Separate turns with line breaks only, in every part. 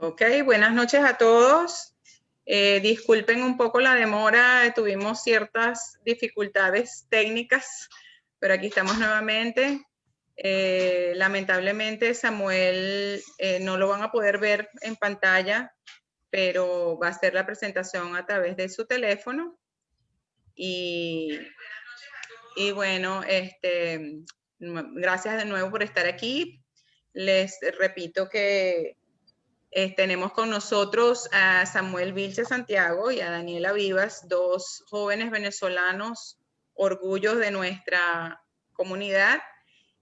Ok, buenas noches a todos. Disculpen un poco la demora, tuvimos ciertas dificultades técnicas, pero aquí estamos nuevamente. Lamentablemente Samuel no lo van a poder ver en pantalla, pero va a hacer la presentación a través de su teléfono. Y bueno, gracias de nuevo por estar aquí. Les repito que tenemos con nosotros a Samuel Vilche Santiago y a Daniela Vivas, dos jóvenes venezolanos, orgullos de nuestra comunidad,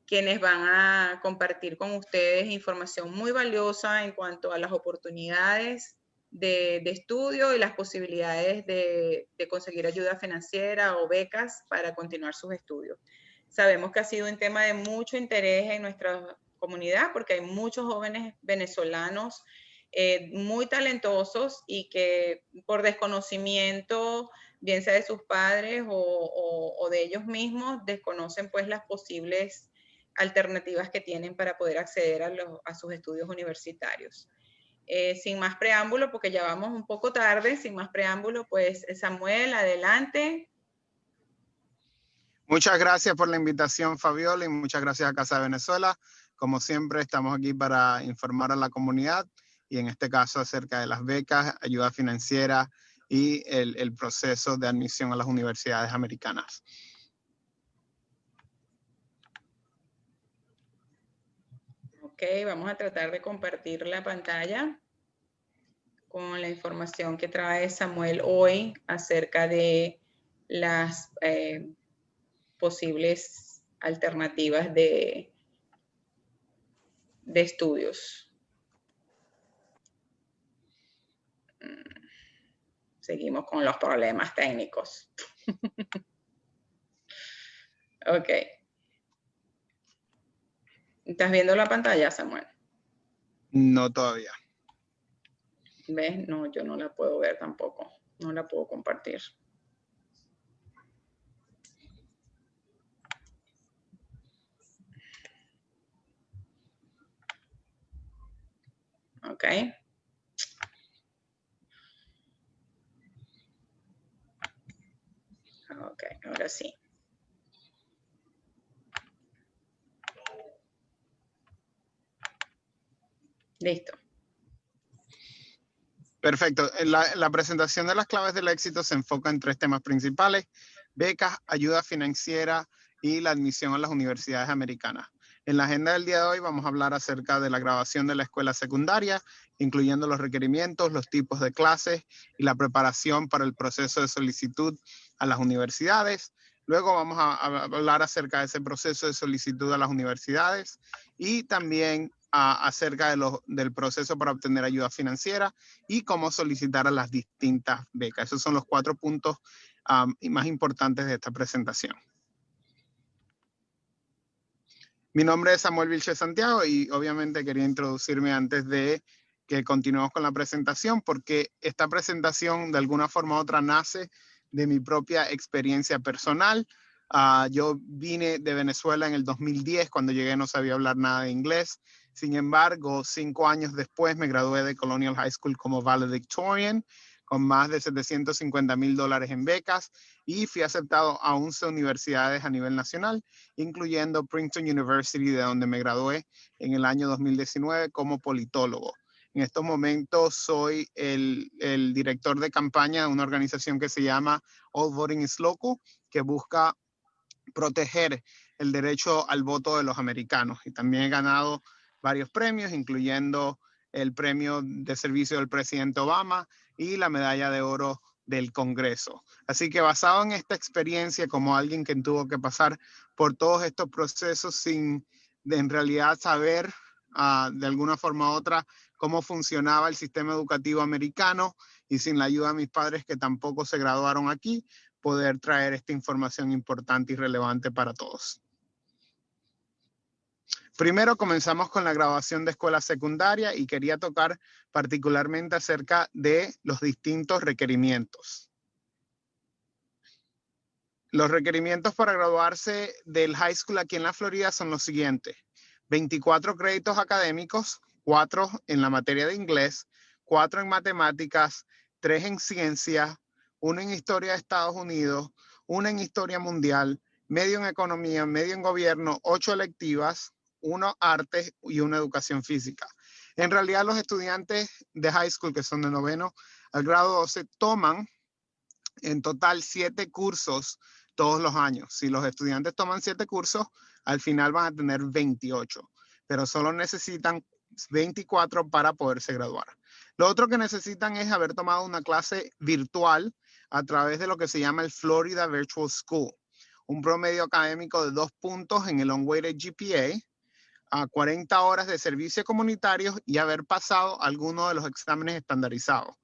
quienes van a compartir con ustedes información muy valiosa en cuanto a las oportunidades de estudio y las posibilidades de conseguir ayuda financiera o becas para continuar sus estudios. Sabemos que ha sido un tema de mucho interés en nuestra comunidad porque hay muchos jóvenes venezolanos muy talentosos y que por desconocimiento, bien sea de sus padres o de ellos mismos, desconocen pues las posibles alternativas que tienen para poder acceder a sus estudios universitarios. Sin más preámbulo, porque ya vamos un poco tarde, sin más preámbulo, pues Samuel, adelante.
Muchas gracias por la invitación, Fabiola, y muchas gracias a Casa de Venezuela. Como siempre, estamos aquí para informar a la comunidad y en este caso acerca de las becas, ayuda financiera y el proceso de admisión a las universidades americanas.
Ok, vamos a tratar de compartir la pantalla con la información que trae Samuel hoy acerca de las posibles alternativas de estudios. Seguimos con los problemas técnicos. Ok. ¿Estás viendo la pantalla, Samuel?
No todavía.
¿Ves? No, yo no la puedo ver tampoco. No la puedo compartir. Ok. Ok, ahora sí. Listo.
Perfecto. La presentación de las claves del éxito se enfoca en 3 temas principales: becas, ayuda financiera y la admisión a las universidades americanas. En la agenda del día de hoy vamos a hablar acerca de la graduación de la escuela secundaria, incluyendo los requerimientos, los tipos de clases y la preparación para el proceso de solicitud a las universidades. Luego vamos a hablar acerca de ese proceso de solicitud a las universidades y también acerca del proceso para obtener ayuda financiera y cómo solicitar a las distintas becas. Esos son los 4 puntos más importantes de esta presentación. Mi nombre es Samuel Vilche Santiago y obviamente quería introducirme antes de que continuemos con la presentación, porque esta presentación de alguna forma u otra nace de mi propia experiencia personal. Yo vine de Venezuela en el 2010, cuando llegué no sabía hablar nada de inglés. Sin embargo, 5 años después me gradué de Colonial High School como valedictorian, con más de $750,000 en becas, y fui aceptado a 11 universidades a nivel nacional, incluyendo Princeton University, de donde me gradué en el año 2019 como politólogo. En estos momentos soy el director de campaña de una organización que se llama All Voting is Local, que busca proteger el derecho al voto de los americanos. Y también he ganado varios premios, incluyendo el premio de servicio del presidente Obama y la medalla de oro del Congreso. Así que basado en esta experiencia, como alguien que tuvo que pasar por todos estos procesos sin en realidad saber de alguna forma u otra cómo funcionaba el sistema educativo americano, y sin la ayuda de mis padres que tampoco se graduaron aquí, poder traer esta información importante y relevante para todos. Primero comenzamos con la graduación de escuela secundaria y quería tocar particularmente acerca de los distintos requerimientos. Los requerimientos para graduarse del high school aquí en la Florida son los siguientes: 24 créditos académicos, 4 en la materia de inglés, 4 en matemáticas, 3 en ciencias, 1 en historia de Estados Unidos, 1 en historia mundial, medio en economía, medio en gobierno, 8 electivas, 1 artes y 1 educación física. En realidad los estudiantes de high school, que son de noveno al grado 12, toman en total 7 cursos todos los años. Si los estudiantes toman 7 cursos, al final van a tener 28, pero solo necesitan 24 para poderse graduar. Lo otro que necesitan es haber tomado una clase virtual a través de lo que se llama el Florida Virtual School, un promedio académico de 2 puntos en el Unweighted GPA, a 40 horas de servicio comunitario y haber pasado alguno de los exámenes estandarizados.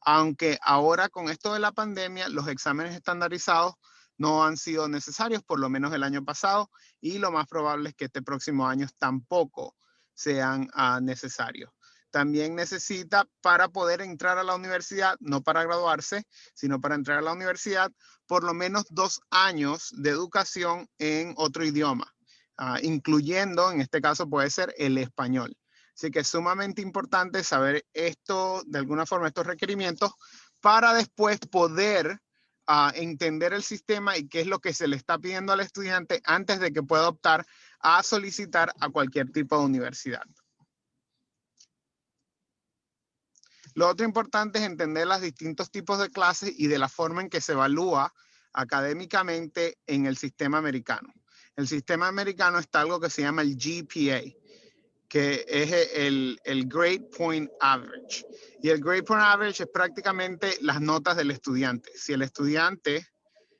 Aunque ahora con esto de la pandemia, los exámenes estandarizados no han sido necesarios, por lo menos el año pasado, y lo más probable es que este próximo año tampoco sean necesarios. También necesita, para poder entrar a la universidad, no para graduarse, sino para entrar a la universidad, por lo menos 2 años de educación en otro idioma. Incluyendo, en este caso puede ser el español. Así que es sumamente importante saber esto, de alguna forma, estos requerimientos, para después poder entender el sistema y qué es lo que se le está pidiendo al estudiante antes de que pueda optar a solicitar a cualquier tipo de universidad. Lo otro importante es entender los distintos tipos de clases y de la forma en que se evalúa académicamente en el sistema americano. El sistema americano está algo que se llama el GPA, que es el Grade Point Average. Y el Grade Point Average es prácticamente las notas del estudiante. Si el estudiante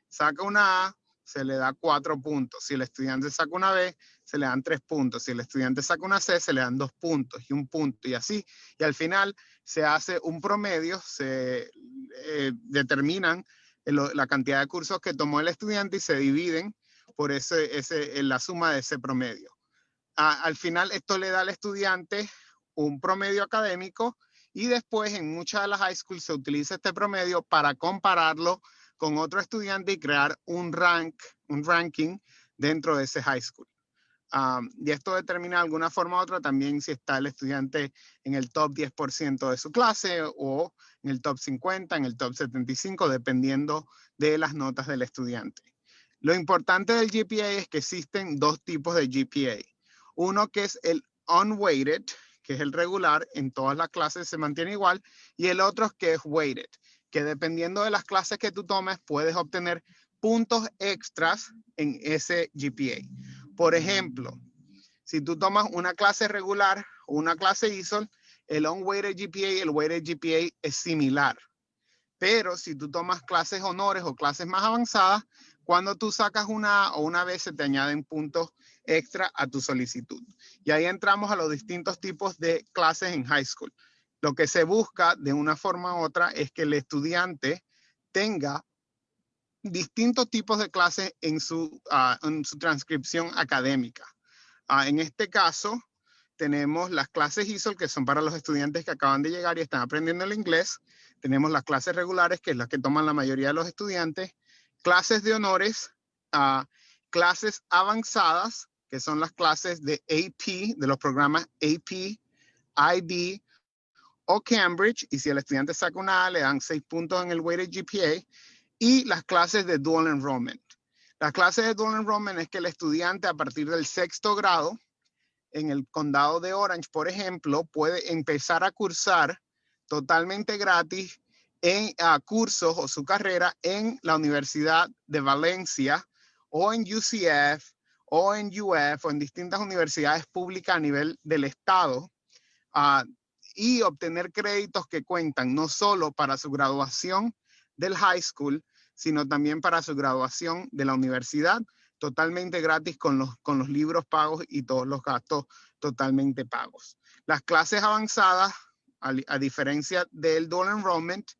saca una A, se le da 4 puntos. Si el estudiante saca una B, se le dan 3 puntos. Si el estudiante saca una C, se le dan 2 puntos y 1 punto y así. Y al final se hace un promedio, se determinan la cantidad de cursos que tomó el estudiante y se dividen por la suma de ese promedio. Al final esto le da al estudiante un promedio académico y después en muchas de las high schools se utiliza este promedio para compararlo con otro estudiante y crear un ranking dentro de ese high school. Y esto determina de alguna forma u otra también si está el estudiante en el top 10% de su clase o en el top 50, en el top 75, dependiendo de las notas del estudiante. Lo importante del GPA es que existen 2 tipos de GPA. Uno que es el unweighted, que es el regular, en todas las clases se mantiene igual, y el otro que es weighted, que dependiendo de las clases que tú tomes, puedes obtener puntos extras en ese GPA. Por ejemplo, si tú tomas una clase regular o una clase ISOL, el unweighted GPA y el weighted GPA es similar. Pero si tú tomas clases honores o clases más avanzadas, cuando tú sacas una A o una B, se te añaden puntos extra a tu solicitud. Y ahí entramos a los distintos tipos de clases en high school. Lo que se busca de una forma u otra es que el estudiante tenga distintos tipos de clases en su transcripción académica. En este caso, tenemos las clases ISOL, que son para los estudiantes que acaban de llegar y están aprendiendo el inglés. Tenemos las clases regulares, que es las que toman la mayoría de los estudiantes. Clases de honores, clases avanzadas, que son las clases de AP, de los programas AP, IB o Cambridge. Y si el estudiante saca una A, le dan 6 puntos en el weighted GPA. Y las clases de dual enrollment. Las clases de dual enrollment es que el estudiante a partir del 6º grado, en el condado de Orange, por ejemplo, puede empezar a cursar totalmente gratis en cursos o su carrera en la Universidad de Valencia o en UCF o en UF o en distintas universidades públicas a nivel del estado y obtener créditos que cuentan no solo para su graduación del high school, sino también para su graduación de la universidad, totalmente gratis con los libros pagos y todos los gastos totalmente pagos. Las clases avanzadas, a diferencia del dual enrollment,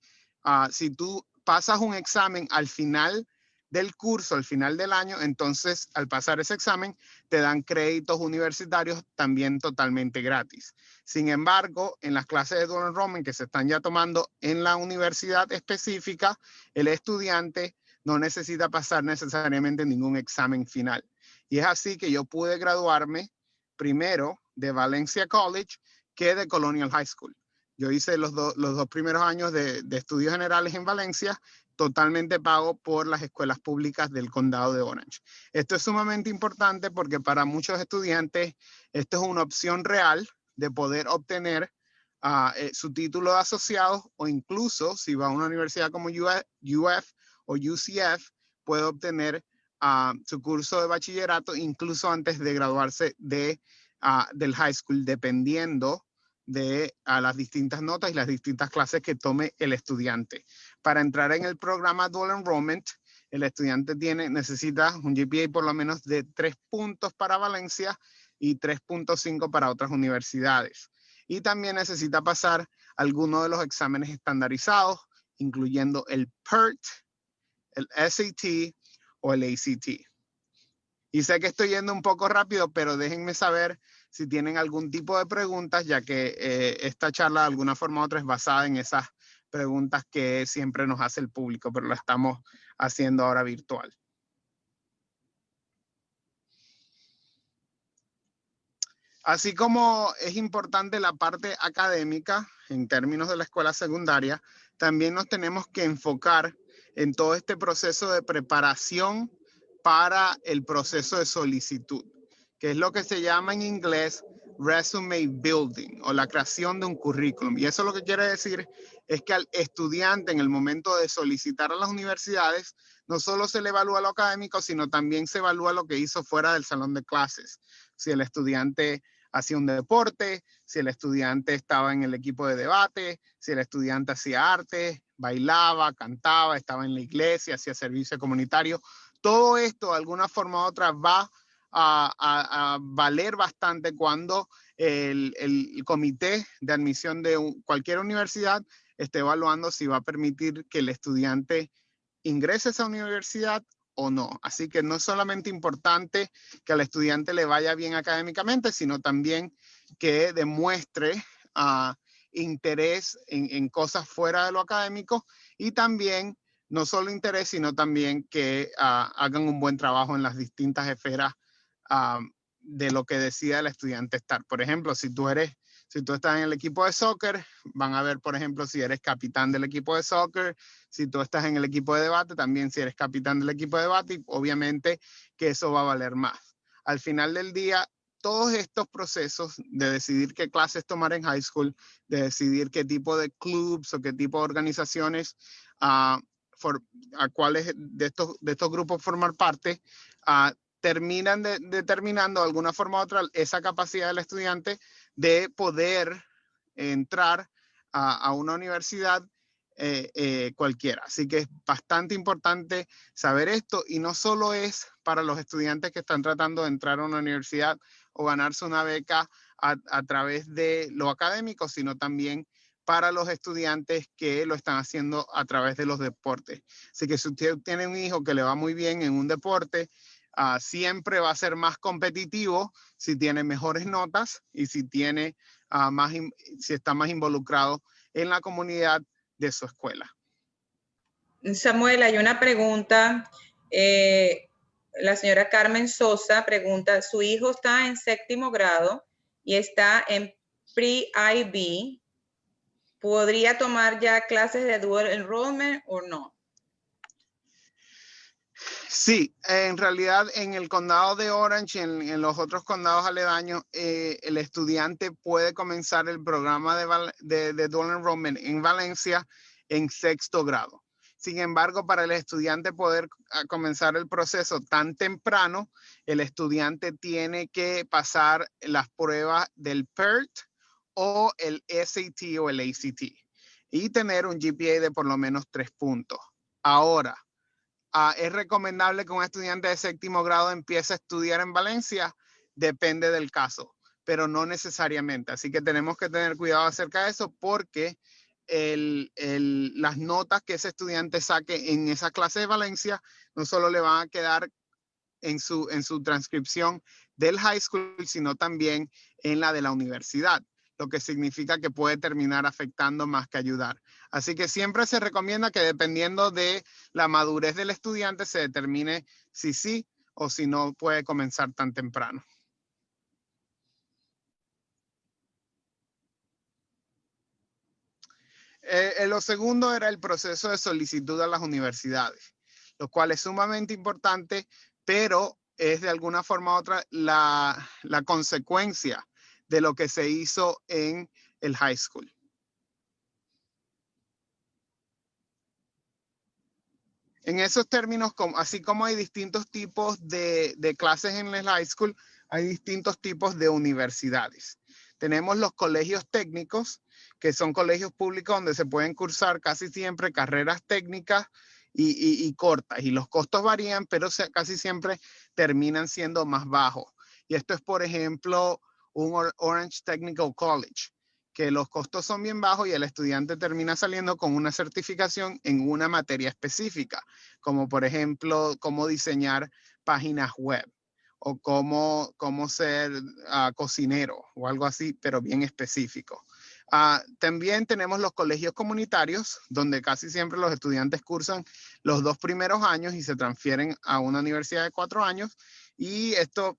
si tú pasas un examen al final del curso, al final del año, entonces al pasar ese examen te dan créditos universitarios también totalmente gratis. Sin embargo, en las clases de dual enrollment que se están ya tomando en la universidad específica, el estudiante no necesita pasar necesariamente ningún examen final. Y es así que yo pude graduarme primero de Valencia College que de Colonial High School. Yo hice los dos primeros años de estudios generales en Valencia, totalmente pago por las escuelas públicas del condado de Orange. Esto es sumamente importante porque para muchos estudiantes esto es una opción real de poder obtener su título de asociado, o incluso si va a una universidad como UF o UCF, puede obtener su curso de bachillerato incluso antes de graduarse del high school, dependiendo de las distintas notas y las distintas clases que tome el estudiante. Para entrar en el programa Dual Enrollment, el estudiante necesita un GPA por lo menos de 3 puntos para Valencia y 3.5 para otras universidades. Y también necesita pasar algunos de los exámenes estandarizados, incluyendo el PERT, el SAT o el ACT. Y sé que estoy yendo un poco rápido, pero déjenme saber si tienen algún tipo de preguntas, ya que esta charla de alguna forma u otra es basada en esas preguntas que siempre nos hace el público, pero lo estamos haciendo ahora virtual. Así como es importante la parte académica en términos de la escuela secundaria, también nos tenemos que enfocar en todo este proceso de preparación para el proceso de solicitud, que es lo que se llama en inglés resume building o la creación de un currículum. Y eso lo que quiere decir es que al estudiante en el momento de solicitar a las universidades, no solo se le evalúa lo académico, sino también se evalúa lo que hizo fuera del salón de clases. Si el estudiante hacía un deporte, si el estudiante estaba en el equipo de debate, si el estudiante hacía arte, bailaba, cantaba, estaba en la iglesia, hacía servicio comunitario. Todo esto de alguna forma u otra va a valer bastante cuando el comité de admisión de cualquier universidad esté evaluando si va a permitir que el estudiante ingrese a esa universidad o no. Así que no es solamente importante que al estudiante le vaya bien académicamente, sino también que demuestre interés en cosas fuera de lo académico, y también no solo interés, sino también que hagan un buen trabajo en las distintas esferas de lo que decida el estudiante estar. Por ejemplo, si tú estás en el equipo de soccer, van a ver, por ejemplo, si eres capitán del equipo de soccer. Si tú estás en el equipo de debate, también si eres capitán del equipo de debate, y obviamente que eso va a valer más. Al final del día, todos estos procesos de decidir qué clases tomar en high school, de decidir qué tipo de clubs o qué tipo de organizaciones a cuáles de estos grupos formar parte, terminan determinando de alguna forma u otra esa capacidad del estudiante de poder entrar a una universidad cualquiera. Así que es bastante importante saber esto, y no solo es para los estudiantes que están tratando de entrar a una universidad o ganarse una beca a través de lo académico, sino también para los estudiantes que lo están haciendo a través de los deportes. Así que si usted tiene un hijo que le va muy bien en un deporte, siempre va a ser más competitivo si tiene mejores notas y si está más involucrado en la comunidad de su escuela.
Samuel, hay una pregunta. La señora Carmen Sosa pregunta, su hijo está en 7º grado y está en pre-IB. ¿Podría tomar ya clases de dual enrollment o no?
Sí, en realidad en el condado de Orange y en los otros condados aledaños, el estudiante puede comenzar el programa de dual enrollment en Valencia en 6º grado. Sin embargo, para el estudiante poder comenzar el proceso tan temprano, el estudiante tiene que pasar las pruebas del PERT o el SAT o el ACT y tener un GPA de por lo menos 3 puntos. Ahora, ¿es recomendable que un estudiante de 7º grado empiece a estudiar en Valencia? Depende del caso, pero no necesariamente. Así que tenemos que tener cuidado acerca de eso, porque las notas que ese estudiante saque en esa clase de Valencia no solo le van a quedar en su transcripción del high school, sino también en la de la universidad, lo que significa que puede terminar afectando más que ayudar. Así que siempre se recomienda que, dependiendo de la madurez del estudiante, se determine si sí o si no puede comenzar tan temprano. Lo segundo era el proceso de solicitud a las universidades, lo cual es sumamente importante, pero es de alguna forma u otra la consecuencia de lo que se hizo en el high school. En esos términos, así como hay distintos tipos de clases en el high school, hay distintos tipos de universidades. Tenemos los colegios técnicos, que son colegios públicos donde se pueden cursar casi siempre carreras técnicas y cortas. Y los costos varían, pero casi siempre terminan siendo más bajos. Y esto es, por ejemplo, un Orange Technical College, que los costos son bien bajos y el estudiante termina saliendo con una certificación en una materia específica, como por ejemplo, cómo diseñar páginas web o cómo ser cocinero o algo así, pero bien específico. También tenemos los colegios comunitarios, donde casi siempre los estudiantes cursan los 2 primeros años y se transfieren a una universidad de 4 años. Y esto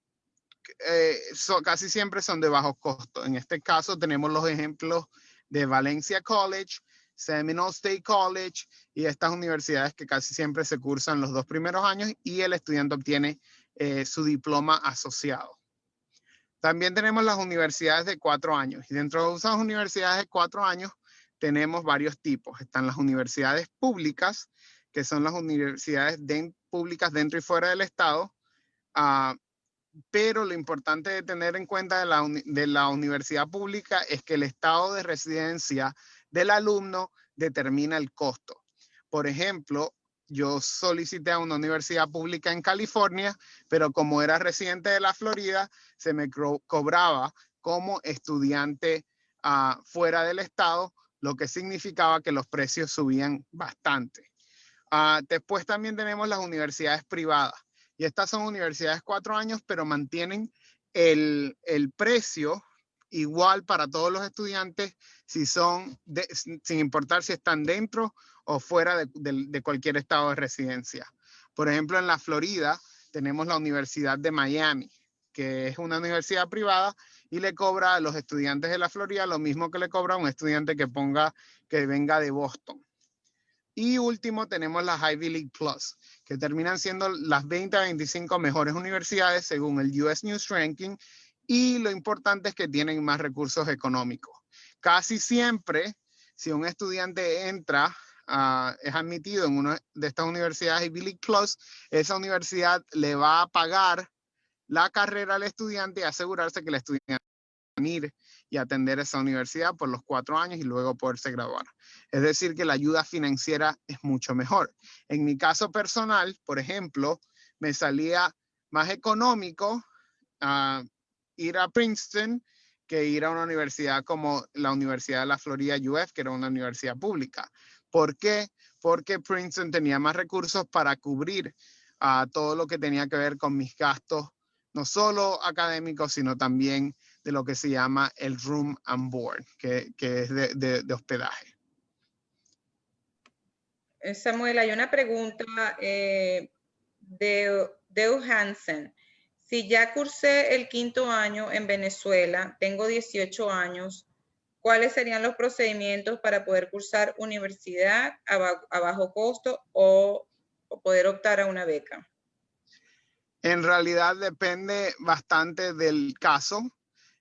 casi siempre son de bajos costos. En este caso tenemos los ejemplos de Valencia College, Seminole State College y estas universidades que casi siempre se cursan los 2 primeros años y el estudiante obtiene su diploma asociado. También tenemos las universidades de 4 años y dentro de esas universidades de 4 años tenemos varios tipos. Están las universidades públicas, que son las universidades públicas dentro y fuera del estado, pero lo importante de tener en cuenta de la universidad pública es que el estado de residencia del alumno determina el costo. Por ejemplo, yo solicité a una universidad pública en California, pero como era residente de la Florida, se me cobraba como estudiante fuera del estado, lo que significaba que los precios subían bastante. Después también tenemos las universidades privadas. Y estas son universidades 4 años, pero mantienen el precio igual para todos los estudiantes sin importar si están dentro o fuera de cualquier estado de residencia. Por ejemplo, en la Florida tenemos la Universidad de Miami, que es una universidad privada y le cobra a los estudiantes de la Florida lo mismo que le cobra a un estudiante que venga de Boston. Y último tenemos las Ivy League Plus, que terminan siendo las 20 a 25 mejores universidades según el US News Ranking. Y lo importante es que tienen más recursos económicos. Casi siempre, si un estudiante entra, es admitido en una de estas universidades Ivy League Plus, esa universidad le va a pagar la carrera al estudiante y asegurarse que el estudiante ir y atender esa universidad por los 4 años y luego poderse graduar. Es decir, que la ayuda financiera es mucho mejor. En mi caso personal, por ejemplo, me salía más económico ir a Princeton que ir a una universidad como la Universidad de la Florida UF, que era una universidad pública. ¿Por qué? Porque Princeton tenía más recursos para cubrir todo lo que tenía que ver con mis gastos, no solo académicos, sino también de lo que se llama el room and board, que es de hospedaje.
Samuel, hay una pregunta de Deu Hansen. Si ya cursé el 5º año en Venezuela, tengo 18 años, ¿cuáles serían los procedimientos para poder cursar universidad a bajo costo o poder optar a una beca?
En realidad depende bastante del caso.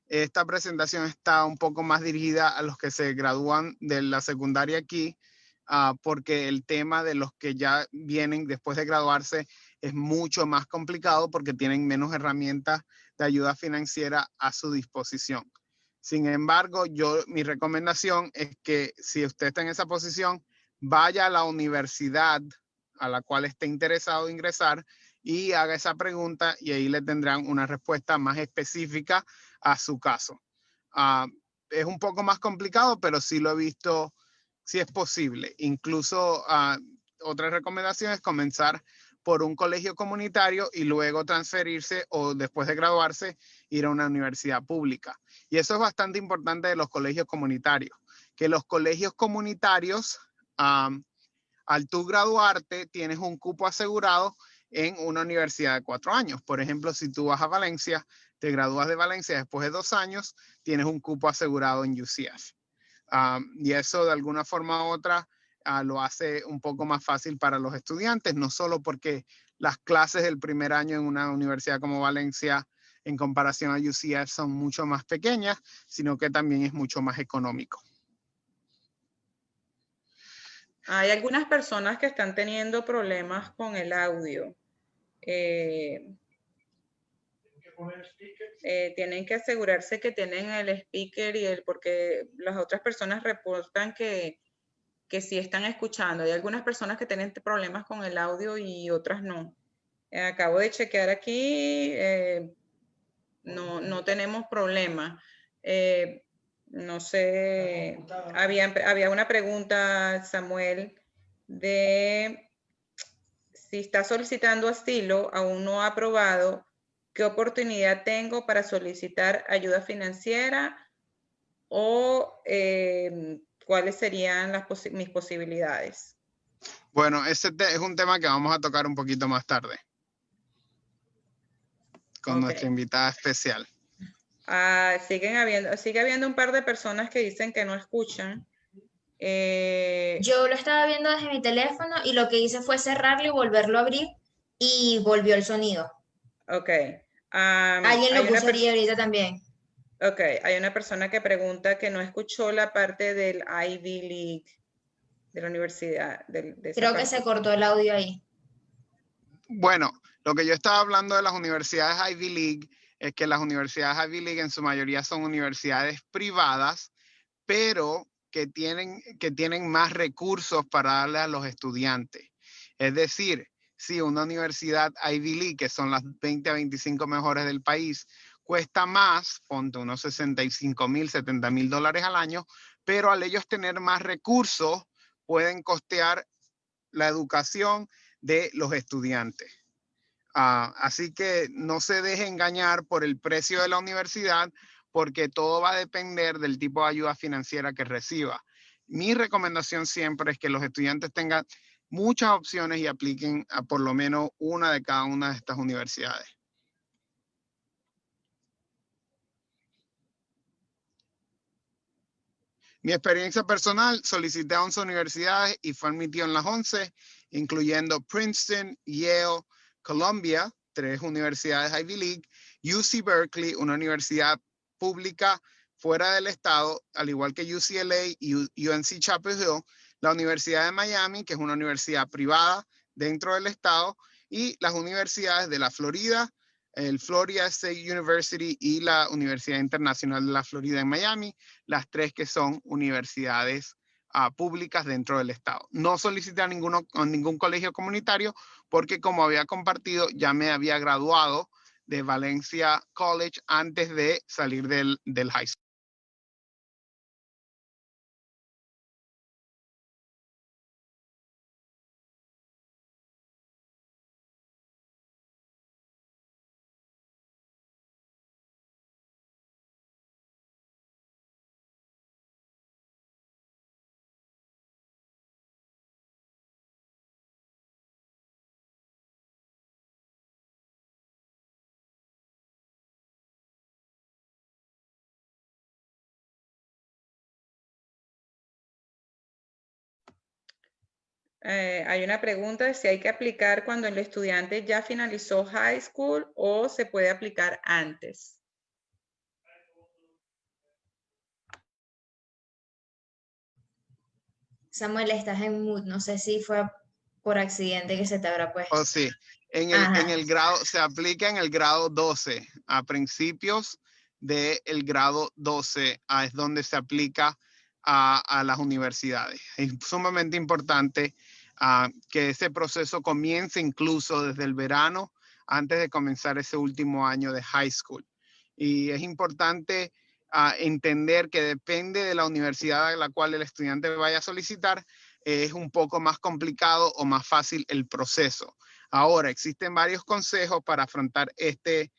Esta presentación está un poco más dirigida a los que se gradúan de la secundaria aquí, porque el tema de los que ya vienen después de graduarse es mucho más complicado porque tienen menos herramientas de ayuda financiera a su disposición. Sin embargo, mi recomendación es que si usted está en esa posición, vaya a la universidad a la cual esté interesado en ingresar y haga esa pregunta y ahí le tendrán una respuesta más específica a su caso. Es un poco más complicado, pero sí lo he visto, sí es posible. Incluso otra recomendación es comenzar por un colegio comunitario y luego transferirse o después de graduarse ir a una universidad pública. Y eso es bastante importante de los colegios comunitarios, que los colegios comunitarios, al tú graduarte, tienes un cupo asegurado en una universidad de 4 años. Por ejemplo, si tú vas a Valencia, te gradúas de Valencia después de 2 años, tienes un cupo asegurado en UCF. Y eso de alguna forma u otra lo hace un poco más fácil para los estudiantes, no solo porque las clases del primer año en una universidad como Valencia en comparación a UCF son mucho más pequeñas, sino que también es mucho más económico.
Hay algunas personas que están teniendo problemas con el audio. Tienen que asegurarse que tienen el speaker porque las otras personas reportan que sí están escuchando. Hay algunas personas que tienen problemas con el audio y otras no. Acabo de chequear aquí, no tenemos problema. No sé, había una pregunta, Samuel, de si está solicitando asilo, aún no ha aprobado, ¿qué oportunidad tengo para solicitar ayuda financiera o cuáles serían mis posibilidades?
Bueno, ese es un tema que vamos a tocar un poquito más tarde con nuestra invitada especial.
Sigue habiendo un par de personas que dicen que no escuchan.
Yo lo estaba viendo desde mi teléfono y lo que hice fue cerrarlo y volverlo a abrir y volvió el sonido.
Ok.
Alguien lo puso ahí ahorita también.
Ok, hay una persona que pregunta que no escuchó la parte del Ivy League de la universidad.
Creo que se cortó el audio ahí.
Bueno, lo que yo estaba hablando de las universidades Ivy League es que las universidades Ivy League en su mayoría son universidades privadas, pero que tienen más recursos para darle a los estudiantes. Es decir, si una universidad Ivy League, que son las 20 a 25 mejores del país, cuesta más, ponte unos $65,000, $70,000 al año, pero al ellos tener más recursos, pueden costear la educación de los estudiantes. Así que no se deje engañar por el precio de la universidad, porque todo va a depender del tipo de ayuda financiera que reciba. Mi recomendación siempre es que los estudiantes tengan muchas opciones y apliquen a por lo menos una de cada una de estas universidades. Mi experiencia personal, solicité a 11 universidades y fue admitido en las 11, incluyendo Princeton, Yale, Columbia, 3 universidades Ivy League, UC Berkeley, una universidad pública fuera del estado, al igual que UCLA y UNC Chapel Hill, la Universidad de Miami, que es una universidad privada dentro del estado, y las universidades de la Florida, el Florida State University y la Universidad Internacional de la Florida en Miami, las 3 que son universidades públicas dentro del estado. No solicité a ningún colegio comunitario porque, como había compartido, ya me había graduado de Valencia College antes de salir del high school.
Hay una pregunta de si hay que aplicar cuando el estudiante ya finalizó high school o se puede aplicar antes.
Samuel, estás en mood. No sé si fue por accidente que se te habrá puesto.
Oh, sí. En el grado, se aplica en el grado 12, a principios del grado 12, es donde se aplica a las universidades. Es sumamente importante que ese proceso comience incluso desde el verano, antes de comenzar ese último año de high school. Y es importante entender que depende de la universidad a la cual el estudiante vaya a solicitar, es un poco más complicado o más fácil el proceso. Ahora, existen varios consejos para afrontar este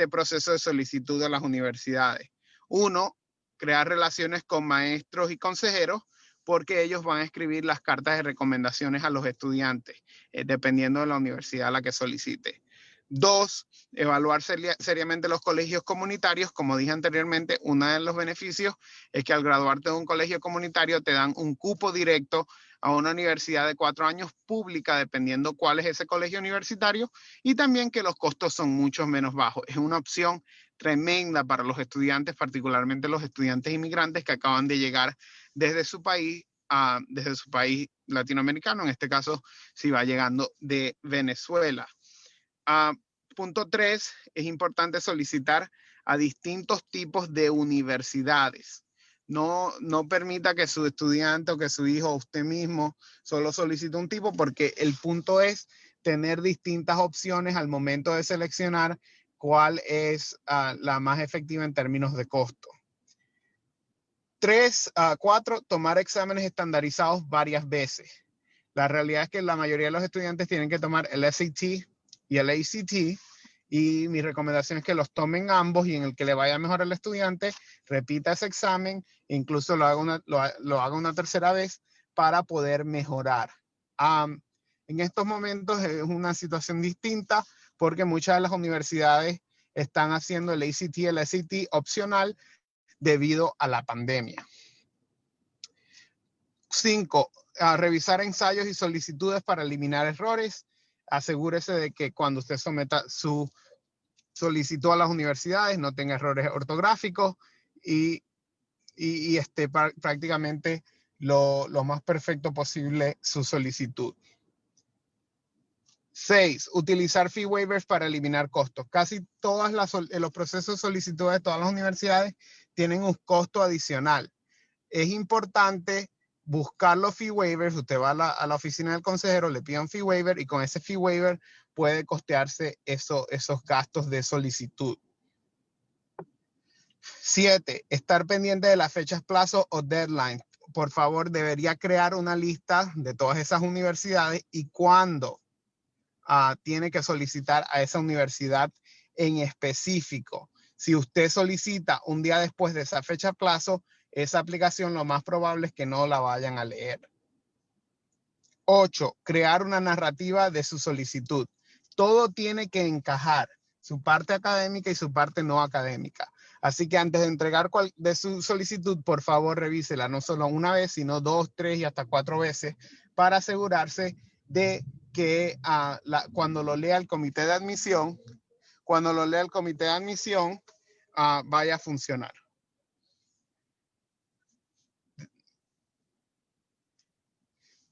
proceso de solicitud de las universidades. Uno, crear relaciones con maestros y consejeros, porque ellos van a escribir las cartas de recomendaciones a los estudiantes, dependiendo de la universidad a la que solicite. 2, evaluar seriamente los colegios comunitarios. Como dije anteriormente, uno de los beneficios es que al graduarte de un colegio comunitario te dan un cupo directo a una universidad de 4 años pública, dependiendo cuál es ese colegio universitario, y también que los costos son mucho menos bajos. Es una opción tremenda para los estudiantes, particularmente los estudiantes inmigrantes que acaban de llegar desde su país latinoamericano, en este caso si va llegando de Venezuela. Punto 3, es importante solicitar a distintos tipos de universidades. No permita que su estudiante o que su hijo o usted mismo solo solicite un tipo, porque el punto es tener distintas opciones al momento de seleccionar cuál es la más efectiva en términos de costo. 4, tomar exámenes estandarizados varias veces. La realidad es que la mayoría de los estudiantes tienen que tomar el SAT y el ACT, y mi recomendación es que los tomen ambos, y en el que le vaya mejor al estudiante, repita ese examen, incluso lo haga una tercera vez para poder mejorar. En estos momentos es una situación distinta porque muchas de las universidades están haciendo el ACT y el SAT opcional debido a la pandemia. 5, revisar ensayos y solicitudes para eliminar errores. Asegúrese de que cuando usted someta su solicitud a las universidades no tenga errores ortográficos y esté prácticamente lo más perfecto posible su solicitud. 6, utilizar fee waivers para eliminar costos. Casi todos los procesos de solicitud de todas las universidades tienen un costo adicional. Es importante buscar los fee waivers. Usted va a la oficina del consejero, le pide un fee waiver, y con ese fee waiver puede costearse esos gastos de solicitud. 7, estar pendiente de las fechas, plazo o deadline. Por favor, debería crear una lista de todas esas universidades y cuándo tiene que solicitar a esa universidad en específico. Si usted solicita un día después de esa fecha plazo, esa aplicación lo más probable es que no la vayan a leer. 8, crear una narrativa de su solicitud. Todo tiene que encajar, su parte académica y su parte no académica. Así que antes de entregar de su solicitud, por favor, revísela no solo una vez, sino 2, 3 y hasta 4 veces para asegurarse de que cuando lo lea el comité de admisión, vaya a funcionar.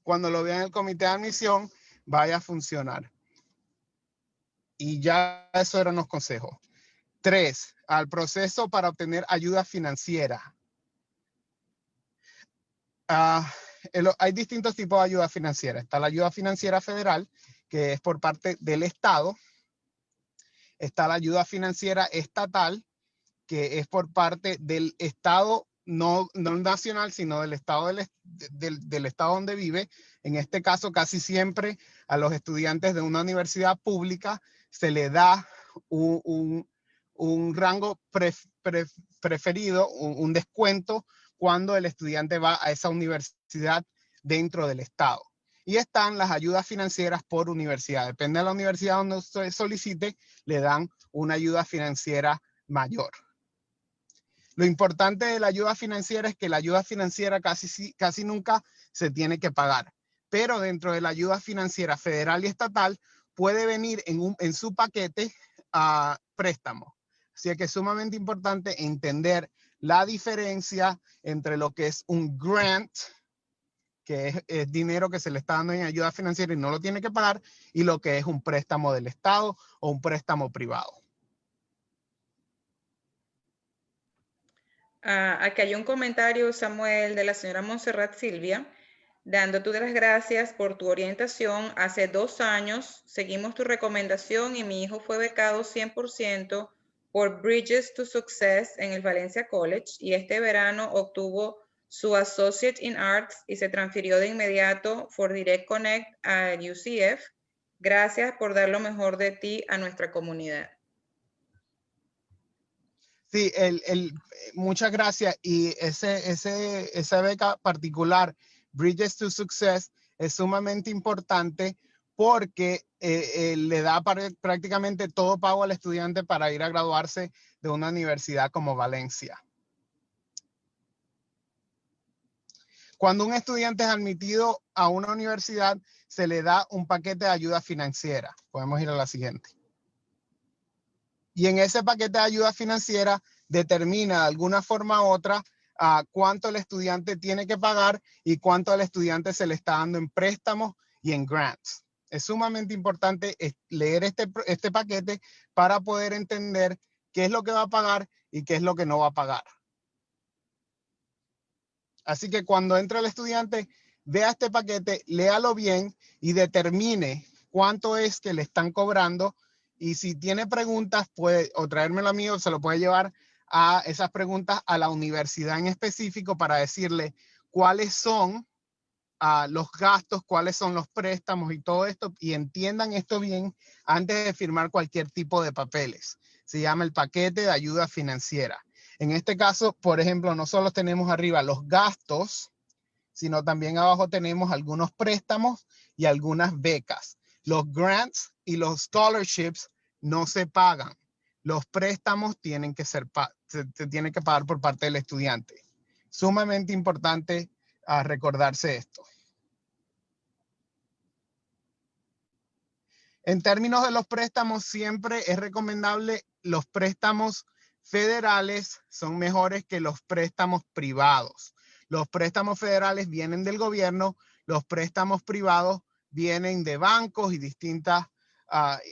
Cuando lo vean en el comité de admisión, vaya a funcionar. Y ya eso eran los consejos. 3, al proceso para obtener ayuda financiera. Hay distintos tipos de ayuda financiera. Está la ayuda financiera federal, que es por parte del Estado. Está la ayuda financiera estatal, que es por parte del Estado, no nacional, sino del Estado del Estado donde vive. En este caso, casi siempre a los estudiantes de una universidad pública se le da un rango preferido, un descuento cuando el estudiante va a esa universidad dentro del Estado. Y están las ayudas financieras por universidad. Depende de la universidad donde usted solicite, le dan una ayuda financiera mayor. Lo importante de la ayuda financiera es que la ayuda financiera casi nunca se tiene que pagar. Pero dentro de la ayuda financiera federal y estatal puede venir en su paquete a préstamo. Así que es sumamente importante entender la diferencia entre lo que es un grant, que es dinero que se le está dando en ayuda financiera y no lo tiene que pagar, y lo que es un préstamo del Estado o un préstamo privado.
Aquí hay un comentario, Samuel, de la señora Montserrat Silvia, dándote las gracias por tu orientación. Hace 2 años seguimos tu recomendación y mi hijo fue becado 100% por Bridges to Success en el Valencia College, y este verano obtuvo su Associate in Arts y se transfirió de inmediato for Direct Connect a UCF. Gracias por dar lo mejor de ti a nuestra comunidad.
Sí, muchas gracias. Y esa beca particular, Bridges to Success, es sumamente importante porque le da prácticamente todo pago al estudiante para ir a graduarse de una universidad como Valencia. Cuando un estudiante es admitido a una universidad, se le da un paquete de ayuda financiera. Podemos ir a la siguiente. Y en ese paquete de ayuda financiera determina de alguna forma u otra cuánto el estudiante tiene que pagar y cuánto al estudiante se le está dando en préstamos y en grants. Es sumamente importante leer este paquete para poder entender qué es lo que va a pagar y qué es lo que no va a pagar. Así que cuando entre el estudiante, vea este paquete, léalo bien y determine cuánto es que le están cobrando. Y si tiene preguntas, puede o traérmelo a mí o se lo puede llevar a esas preguntas a la universidad en específico para decirle cuáles son los gastos, cuáles son los préstamos y todo esto, y entiendan esto bien antes de firmar cualquier tipo de papeles. Se llama el paquete de ayuda financiera. En este caso, por ejemplo, no solo tenemos arriba los gastos, sino también abajo tenemos algunos préstamos y algunas becas. Los grants y los scholarships no se pagan. Los préstamos tienen que se tienen que pagar por parte del estudiante. Sumamente importante recordarse esto. En términos de los préstamos, siempre es recomendable los préstamos federales son mejores que los préstamos privados. Los préstamos federales vienen del gobierno, los préstamos privados vienen de bancos y distintas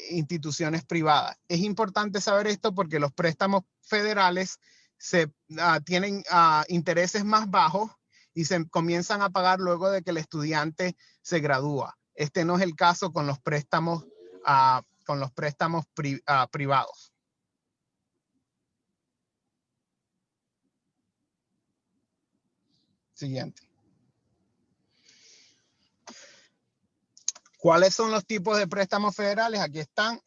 instituciones privadas. Es importante saber esto porque los préstamos federales tienen intereses más bajos y se comienzan a pagar luego de que el estudiante se gradúa. Este no es el caso con los préstamos privados. Siguiente. ¿Cuáles son los tipos de préstamos federales? Aquí están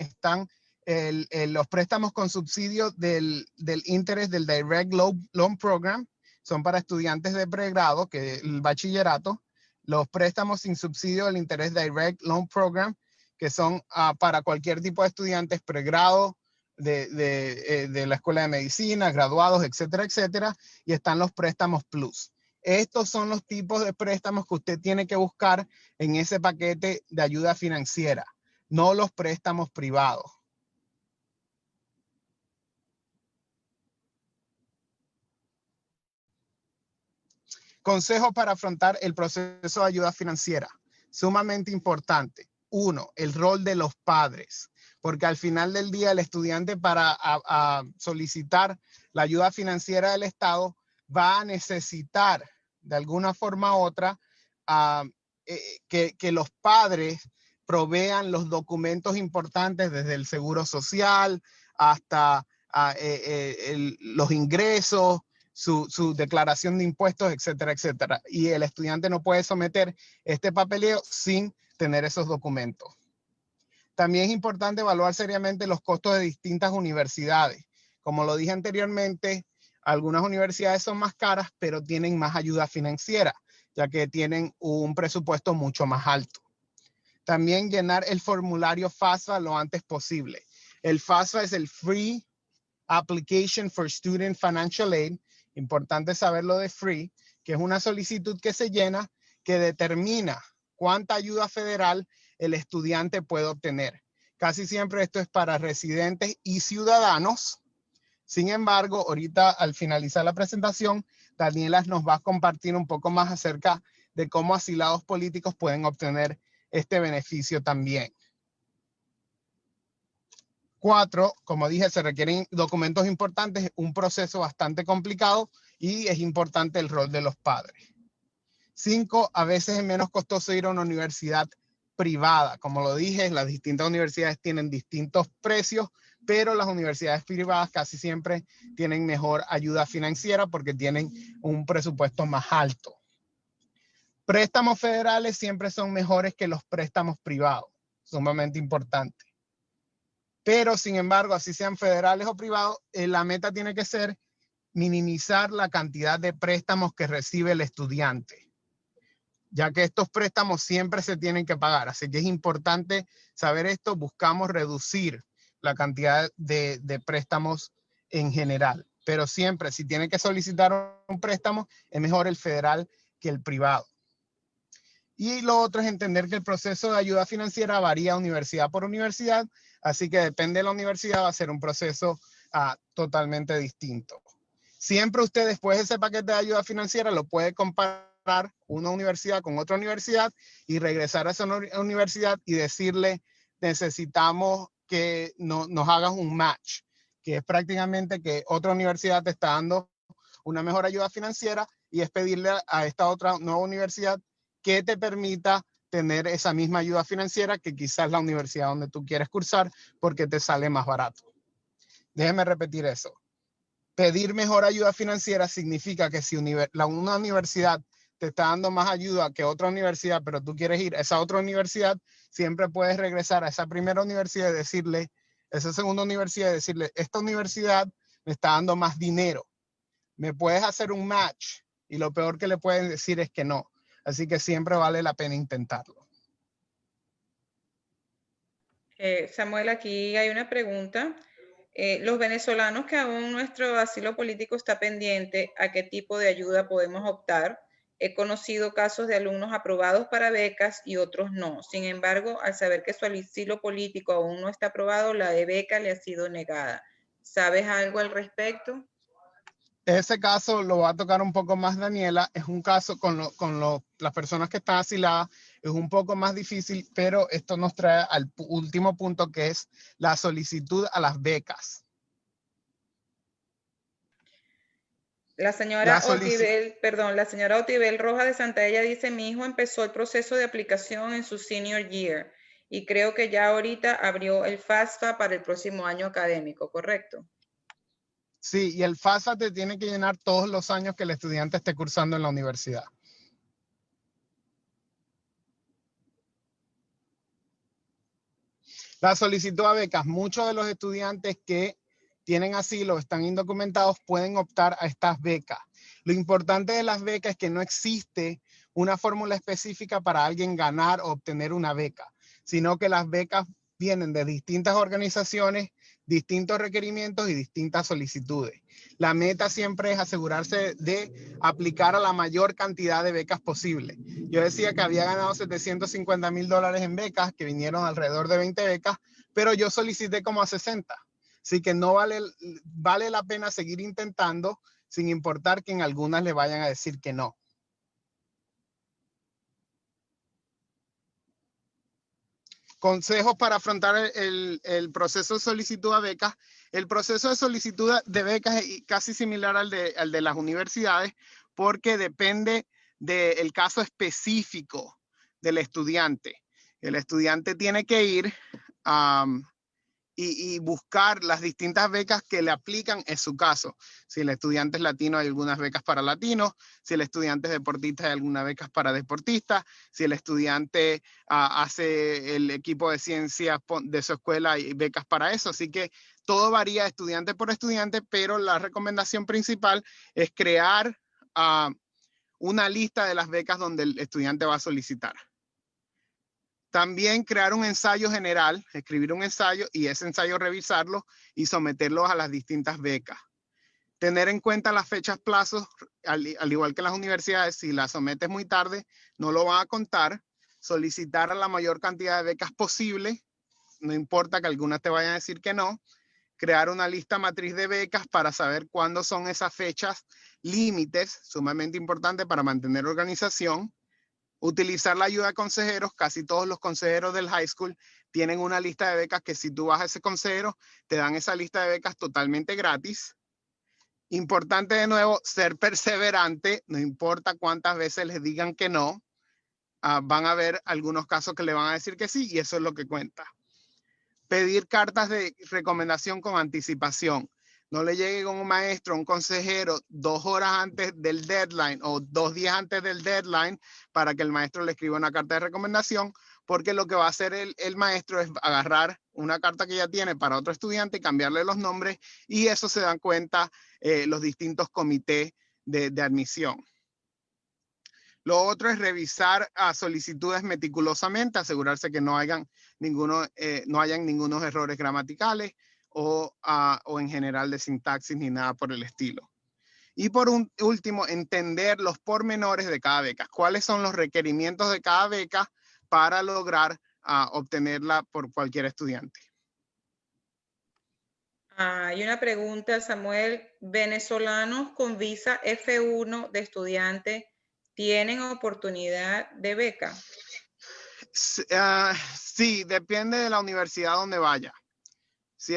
los préstamos con subsidio del interés del Direct Loan Program. Son para estudiantes de pregrado, que el bachillerato. Los préstamos sin subsidio del interés Direct Loan Program, que son para cualquier tipo de estudiantes, pregrado, de la escuela de medicina, graduados, etcétera, etcétera. Y están los préstamos plus. Estos son los tipos de préstamos que usted tiene que buscar en ese paquete de ayuda financiera, no los préstamos privados. Consejos para afrontar el proceso de ayuda financiera. Sumamente importante. 1, el rol de los padres, porque al final del día el estudiante para solicitar la ayuda financiera del Estado va a necesitar de alguna forma u otra que los padres provean los documentos importantes desde el seguro social hasta los ingresos, su declaración de impuestos, etcétera, etcétera. Y el estudiante no puede someter este papeleo sin tener esos documentos. También es importante evaluar seriamente los costos de distintas universidades. Como lo dije anteriormente, algunas universidades son más caras, pero tienen más ayuda financiera, ya que tienen un presupuesto mucho más alto. También llenar el formulario FAFSA lo antes posible. El FAFSA es el Free Application for Student Financial Aid. Importante saberlo de free, que es una solicitud que se llena que determina cuánta ayuda federal el estudiante puede obtener. Casi siempre esto es para residentes y ciudadanos. Sin embargo, ahorita al finalizar la presentación, Daniela nos va a compartir un poco más acerca de cómo asilados políticos pueden obtener este beneficio también. 4, como dije, se requieren documentos importantes, un proceso bastante complicado y es importante el rol de los padres. 5, a veces es menos costoso ir a una universidad privada. Como lo dije, las distintas universidades tienen distintos precios, pero las universidades privadas casi siempre tienen mejor ayuda financiera porque tienen un presupuesto más alto. Préstamos federales siempre son mejores que los préstamos privados, sumamente importante. Pero, sin embargo, así sean federales o privados, la meta tiene que ser minimizar la cantidad de préstamos que recibe el estudiante. ya que estos préstamos siempre se tienen que pagar. Así que es importante saber esto. Buscamos reducir la cantidad de préstamos en general, pero siempre si tiene que solicitar un préstamo, es mejor el federal que el privado. Y lo otro es entender que el proceso de ayuda financiera varía universidad por universidad, así que depende de la universidad, va a ser un proceso totalmente distinto. Siempre usted, después de ese paquete de ayuda financiera, lo puede comparar una universidad con otra universidad y regresar a esa universidad y decirle, necesitamos que nos hagas un match, que es prácticamente que otra universidad te está dando una mejor ayuda financiera, y es pedirle a esta otra nueva universidad que te permita tener esa misma ayuda financiera que quizás la universidad donde tú quieres cursar, porque te sale más barato. Déjeme repetir eso. Pedir mejor ayuda financiera significa que si una universidad te está dando más ayuda que otra universidad, pero tú quieres ir a esa otra universidad, siempre puedes regresar a esa primera universidad y decirle, esa segunda universidad y decirle, esta universidad me está dando más dinero, me puedes hacer un match, y lo peor que le pueden decir es que no. Así que siempre vale la pena intentarlo.
Samuel, aquí hay una pregunta. Los venezolanos que aún nuestro asilo político está pendiente, ¿a qué tipo de ayuda podemos optar? He conocido casos de alumnos aprobados para becas y otros no. Sin embargo, al saber que su asilo político aún no está aprobado, la de beca le ha sido negada. ¿Sabes algo al respecto?
Ese caso lo va a tocar un poco más Daniela. Es un caso con las personas que están asiladas, es un poco más difícil, pero esto nos trae al último punto, que es la solicitud a las becas.
La señora Otibel Roja de Santella dice, mi hijo empezó el proceso de aplicación en su senior year y creo que ya ahorita abrió el FAFSA para el próximo año académico, ¿correcto?
Sí, y el FAFSA te tiene que llenar todos los años que el estudiante esté cursando en la universidad. La solicitud a becas. Muchos de los estudiantes que tienen asilo, están indocumentados, pueden optar a estas becas. Lo importante de las becas es que no existe una fórmula específica para alguien ganar o obtener una beca, sino que las becas vienen de distintas organizaciones, distintos requerimientos y distintas solicitudes. La meta siempre es asegurarse de aplicar a la mayor cantidad de becas posible. Yo decía que había ganado $750,000 en becas, que vinieron alrededor de 20 becas, pero yo solicité como a 60. Así que no vale la pena seguir intentando, sin importar que en algunas le vayan a decir que no. Consejos para afrontar el proceso de solicitud a becas. El proceso de solicitud de becas es casi similar al de las universidades, porque depende del caso específico del estudiante. El estudiante tiene que ir y buscar las distintas becas que le aplican en su caso. Si el estudiante es latino, hay algunas becas para latinos. Si el estudiante es deportista, hay algunas becas para deportistas. Si el estudiante hace el equipo de ciencias de su escuela, hay becas para eso. Así que todo varía estudiante por estudiante, pero la recomendación principal es crear una lista de las becas donde el estudiante va a solicitar. También crear un ensayo general, escribir un ensayo y ese ensayo revisarlo y someterlo a las distintas becas. Tener en cuenta las fechas plazos, al igual que las universidades, si las sometes muy tarde, no lo van a contar. Solicitar a la mayor cantidad de becas posible, no importa que algunas te vayan a decir que no. Crear una lista matriz de becas para saber cuándo son esas fechas límites, sumamente importante para mantener organización. Utilizar la ayuda de consejeros. Casi todos los consejeros del high school tienen una lista de becas que si tú vas a ese consejero, te dan esa lista de becas totalmente gratis. Importante de nuevo, ser perseverante, no importa cuántas veces les digan que no, van a haber algunos casos que le van a decir que sí y eso es lo que cuenta. Pedir cartas de recomendación con anticipación. No le llegue con un maestro, un consejero 2 horas antes del deadline o 2 días antes del deadline para que el maestro le escriba una carta de recomendación, porque lo que va a hacer el maestro es agarrar una carta que ya tiene para otro estudiante y cambiarle los nombres, y eso se dan cuenta los distintos comités de admisión. Lo otro es revisar solicitudes meticulosamente, asegurarse que no hayan ningunos errores gramaticales o en general de sintaxis ni nada por el estilo. Y por último, entender los pormenores de cada beca. ¿Cuáles son los requerimientos de cada beca para lograr obtenerla por cualquier estudiante?
Hay una pregunta, Samuel. ¿Venezolanos con visa F1 de estudiante tienen oportunidad de beca?
Sí, depende de la universidad donde vaya. Si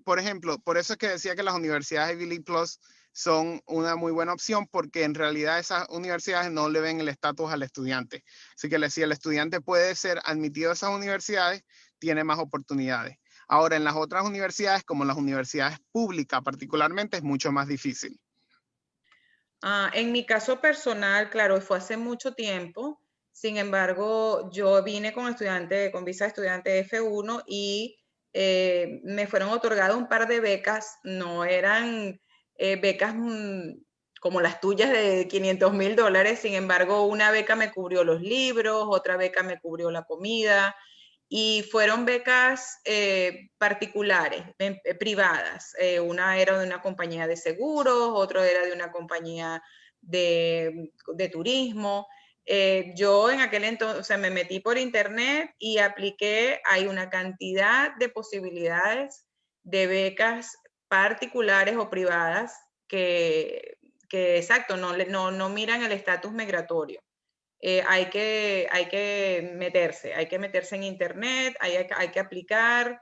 por ejemplo, por eso es que decía que las universidades Ivy League Plus son una muy buena opción, porque en realidad esas universidades no le ven el estatus al estudiante. Así que si el estudiante puede ser admitido a esas universidades, tiene más oportunidades. Ahora, en las otras universidades, como las universidades públicas particularmente, es mucho más difícil.
En mi caso personal, claro, fue hace mucho tiempo. Sin embargo, yo vine con visa de estudiante F1 y me fueron otorgadas un par de becas. No eran becas como las tuyas de $500,000. Sin embargo, una beca me cubrió los libros, otra beca me cubrió la comida, y fueron becas particulares, privadas. Una era de una compañía de seguros, otra era de una compañía de turismo. Yo en aquel entonces, o sea, me metí por internet y apliqué. Hay una cantidad de posibilidades de becas particulares o privadas que exacto, no miran el estatus migratorio. Hay que meterse en internet, hay que aplicar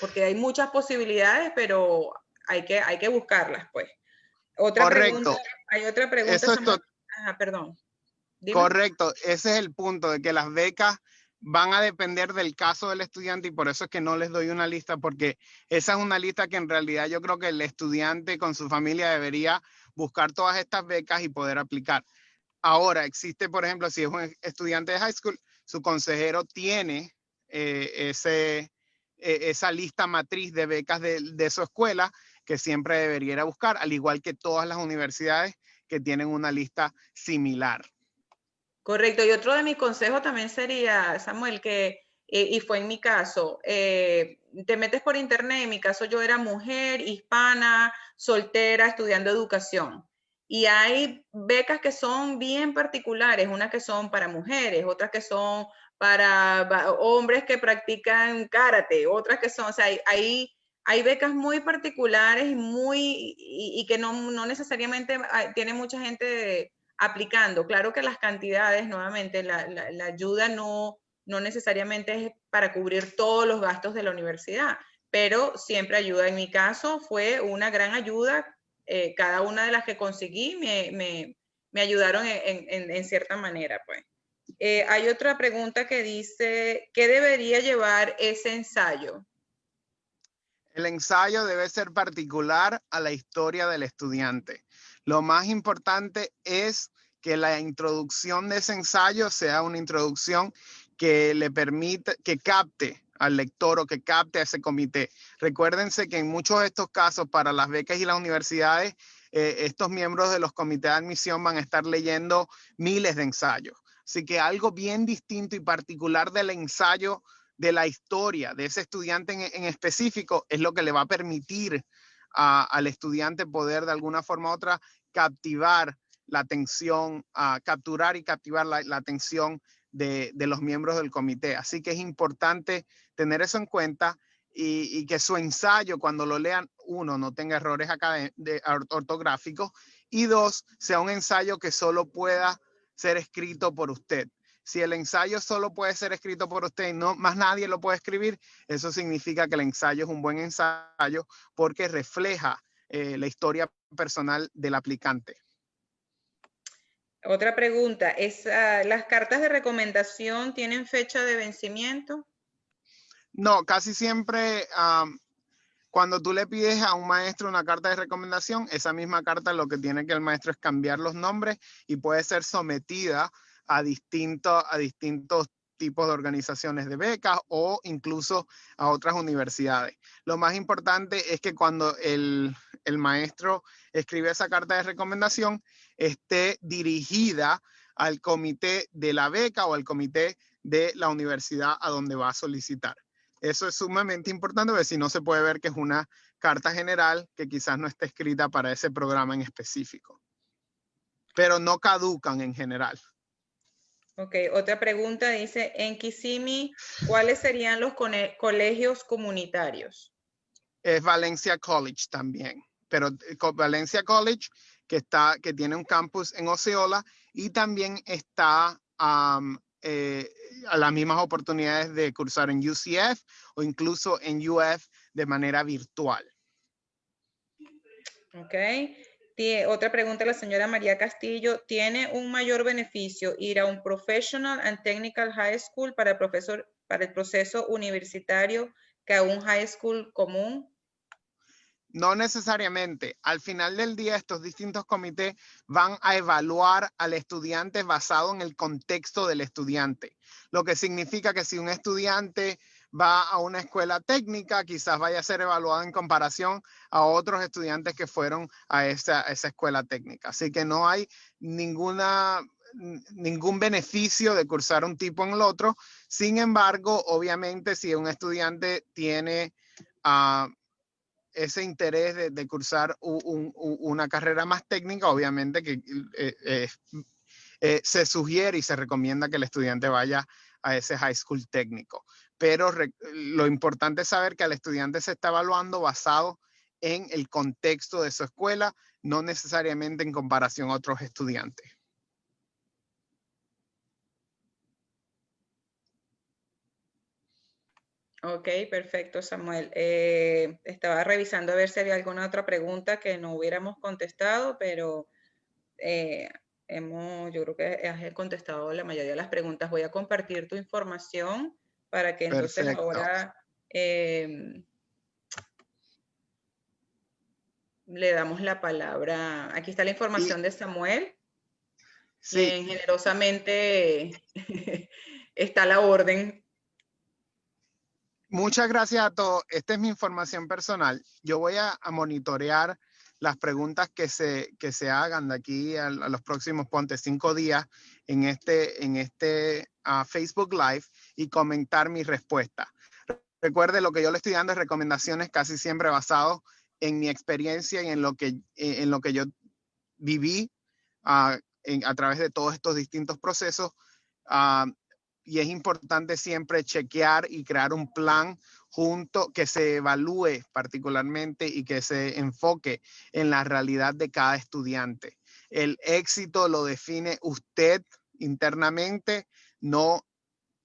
porque hay muchas posibilidades, pero hay que buscarlas, pues.
Correcto.
Hay otra pregunta,
Eso es
Samuel. Perdón. Dime.
Correcto, ese es el punto, de que las becas van a depender del caso del estudiante, y por eso es que no les doy una lista, porque esa es una lista que en realidad yo creo que el estudiante con su familia debería buscar todas estas becas y poder aplicar. Ahora, existe, por ejemplo, si es un estudiante de high school, su consejero tiene esa lista matriz de becas de su escuela, que siempre debería ir a buscar, al igual que todas las universidades que tienen una lista similar.
Correcto. Y otro de mis consejos también sería, Samuel, y fue en mi caso, te metes por internet. En mi caso yo era mujer, hispana, soltera, estudiando educación. Y hay becas que son bien particulares, unas que son para mujeres, otras que son para hombres que practican karate, otras que son, o sea, hay becas muy particulares y que no necesariamente tiene mucha gente aplicando. Claro que las cantidades, nuevamente, la ayuda no necesariamente es para cubrir todos los gastos de la universidad, pero siempre ayuda. En mi caso fue una gran ayuda. Cada una de las que conseguí me ayudaron en cierta manera, pues. Hay otra pregunta que dice, ¿qué debería llevar ese ensayo?
El ensayo debe ser particular a la historia del estudiante. Lo más importante es que la introducción de ese ensayo sea una introducción que le permita, que capte al lector o que capte a ese comité. Recuérdense que en muchos de estos casos, para las becas y las universidades, estos miembros de los comités de admisión van a estar leyendo miles de ensayos. Así que algo bien distinto y particular del ensayo de la historia de ese estudiante en específico es lo que le va a permitir al estudiante poder de alguna forma u otra captivar la atención, capturar y captivar la atención de los miembros del comité. Así que es importante tener eso en cuenta y que su ensayo, cuando lo lean, uno, no tenga errores ortográficos, y dos, sea un ensayo que solo pueda ser escrito por usted. Si el ensayo solo puede ser escrito por usted y no más nadie lo puede escribir, eso significa que el ensayo es un buen ensayo, porque refleja la historia personal del aplicante.
Otra pregunta, ¿las cartas de recomendación tienen fecha de vencimiento?
No, casi siempre cuando tú le pides a un maestro una carta de recomendación, esa misma carta lo que tiene que el maestro es cambiar los nombres y puede ser sometida a distintos tipos de organizaciones de becas o incluso a otras universidades. Lo más importante es que cuando el maestro escribe esa carta de recomendación, esté dirigida al comité de la beca o al comité de la universidad a donde va a solicitar. Eso es sumamente importante porque si no se puede ver que es una carta general que quizás no esté escrita para ese programa en específico. Pero no caducan en general.
Ok, otra pregunta dice, en Kissimmee, ¿cuáles serían los colegios comunitarios?
Es Valencia College también, pero Valencia College que tiene un campus en Osceola y también está a las mismas oportunidades de cursar en UCF o incluso en UF de manera virtual.
Ok. Otra pregunta la señora María Castillo. ¿Tiene un mayor beneficio ir a un Professional and Technical High School para el proceso universitario que a un high school común?
No necesariamente. Al final del día, estos distintos comités van a evaluar al estudiante basado en el contexto del estudiante. Lo que significa que si un estudiante va a una escuela técnica, quizás vaya a ser evaluado en comparación a otros estudiantes que fueron a esa escuela técnica. Así que no hay ningún beneficio de cursar un tipo en el otro. Sin embargo, obviamente, si un estudiante tiene ese interés de cursar una carrera más técnica, obviamente que se sugiere y se recomienda que el estudiante vaya a ese high school técnico. Pero lo importante es saber que al estudiante se está evaluando basado en el contexto de su escuela, no necesariamente en comparación a otros estudiantes.
Ok, perfecto, Samuel. Estaba revisando a ver si había alguna otra pregunta que no hubiéramos contestado, pero yo creo que has contestado la mayoría de las preguntas. Voy a compartir tu información para que entonces
Perfecto.
ahora le damos la palabra. Aquí está la información de Samuel, quien generosamente está a la orden.
Muchas gracias a todos. Esta es mi información personal. Yo voy a monitorear las preguntas que se hagan de aquí a los próximos, 5 días en este Facebook Live y comentar mi respuesta. Recuerde, lo que yo le estoy dando es recomendaciones casi siempre basado en mi experiencia y en lo que yo viví a través de todos estos distintos procesos. Y es importante siempre chequear y crear un plan junto que se evalúe particularmente y que se enfoque en la realidad de cada estudiante. El éxito lo define usted internamente, no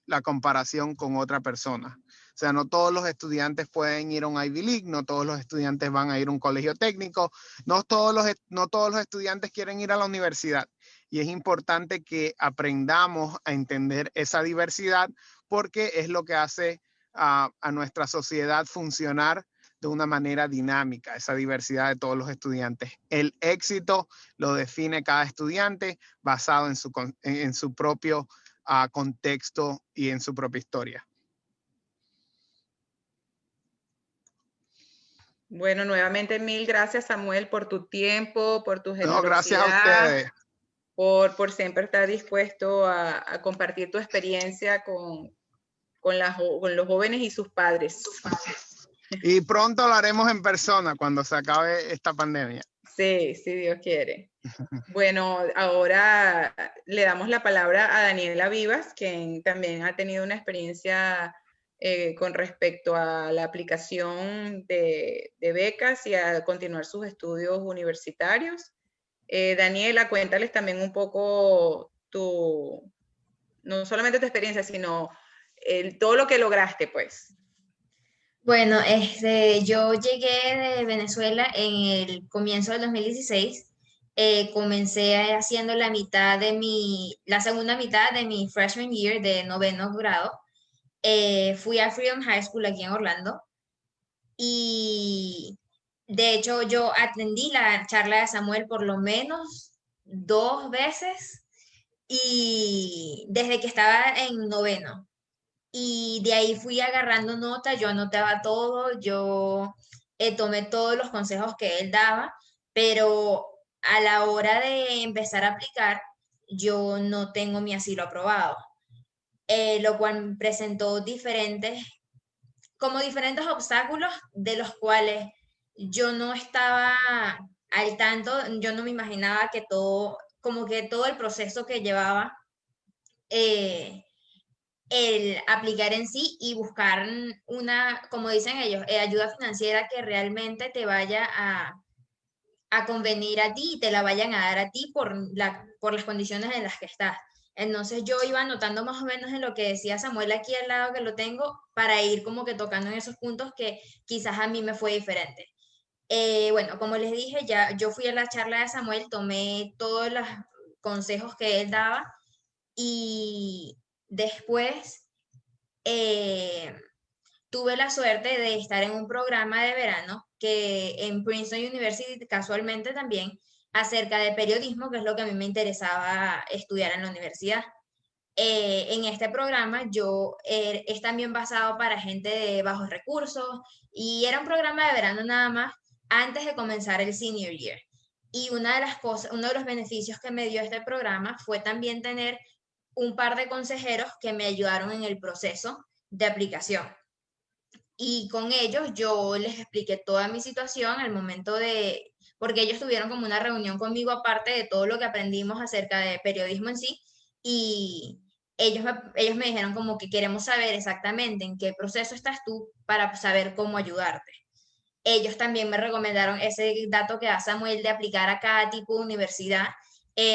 la comparación con otra persona. O sea, no todos los estudiantes pueden ir a un Ivy League, no todos los estudiantes van a ir a un colegio técnico, no todos los estudiantes quieren ir a la universidad. Y es importante que aprendamos a entender esa diversidad porque es lo que hace a nuestra sociedad funcionar de una manera dinámica, esa diversidad de todos los estudiantes. El éxito lo define cada estudiante basado en su propio contexto y en su propia historia.
Bueno, nuevamente mil gracias, Samuel, por tu tiempo, por tu generosidad.
No, gracias a ustedes.
Por siempre estar dispuesto a compartir tu experiencia con los jóvenes y sus padres.
Y pronto lo haremos en persona cuando se acabe esta pandemia.
Sí, si Dios quiere. Bueno, ahora le damos la palabra a Daniela Vivas, quien también ha tenido una experiencia con respecto a la aplicación de becas y a continuar sus estudios universitarios. Daniela, cuéntales también un poco no solamente tu experiencia, sino todo lo que lograste, pues.
Bueno, yo llegué de Venezuela en el comienzo del 2016. Comencé haciendo la segunda mitad de mi freshman year de noveno grado. Fui a Freedom High School aquí en Orlando y de hecho yo atendí la charla de Samuel por lo menos 2 veces y desde que estaba en noveno. Y de ahí fui agarrando nota, yo anotaba todo, yo tomé todos los consejos que él daba, pero a la hora de empezar a aplicar, yo no tengo mi asilo aprobado, lo cual presentó diferentes obstáculos de los cuales yo no estaba al tanto, yo no me imaginaba que como que todo el proceso que llevaba eh, el aplicar en sí y buscar como dicen ellos, ayuda financiera que realmente te vaya a convenir a ti y te la vayan a dar a ti por las condiciones en las que estás. Entonces yo iba anotando más o menos en lo que decía Samuel aquí al lado que lo tengo para ir como que tocando en esos puntos que quizás a mí me fue diferente. Bueno, como les dije, ya yo fui a la charla de Samuel, tomé todos los consejos que él daba y después eh, tuve la suerte de estar en un programa de verano que en Princeton University, casualmente también, acerca de periodismo, que es lo que a mí me interesaba estudiar en la universidad. En este programa es también basado para gente de bajos recursos y era un programa de verano nada más antes de comenzar el senior year. Y una de las cosas, uno de los beneficios que me dio este programa fue también tener un par de consejeros que me ayudaron en el proceso de aplicación. Y con ellos yo les expliqué toda mi situación al momento porque ellos tuvieron como una reunión conmigo aparte de todo lo que aprendimos acerca de periodismo en sí, y ellos me dijeron como que queremos saber exactamente en qué proceso estás tú para saber cómo ayudarte. Ellos también me recomendaron ese dato que da Samuel de aplicar a cada tipo de universidad.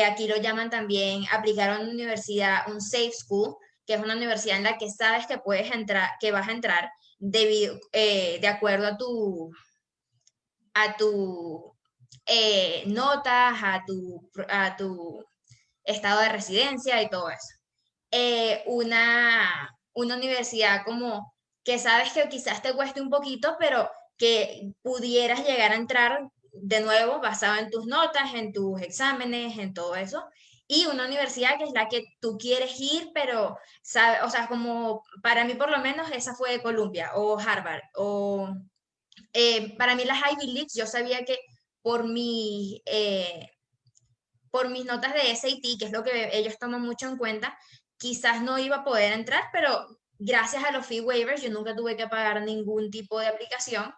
Aquí lo llaman también aplicar a una universidad, un safe school, que es una universidad en la que sabes que puedes entrar, que vas a entrar de acuerdo a tu notas, a tu estado de residencia y todo eso. Una universidad como que sabes que quizás te cueste un poquito, pero que pudieras llegar a entrar de nuevo basado en tus notas, en tus exámenes, en todo eso. Y una universidad que es la que tú quieres ir, pero, o sea, como para mí por lo menos esa fue Columbia o Harvard. Para mí las Ivy Leagues, yo sabía que por mi, por mis notas de SAT, que es lo que ellos toman mucho en cuenta, quizás no iba a poder entrar, pero gracias a los fee waivers yo nunca tuve que pagar ningún tipo de aplicación.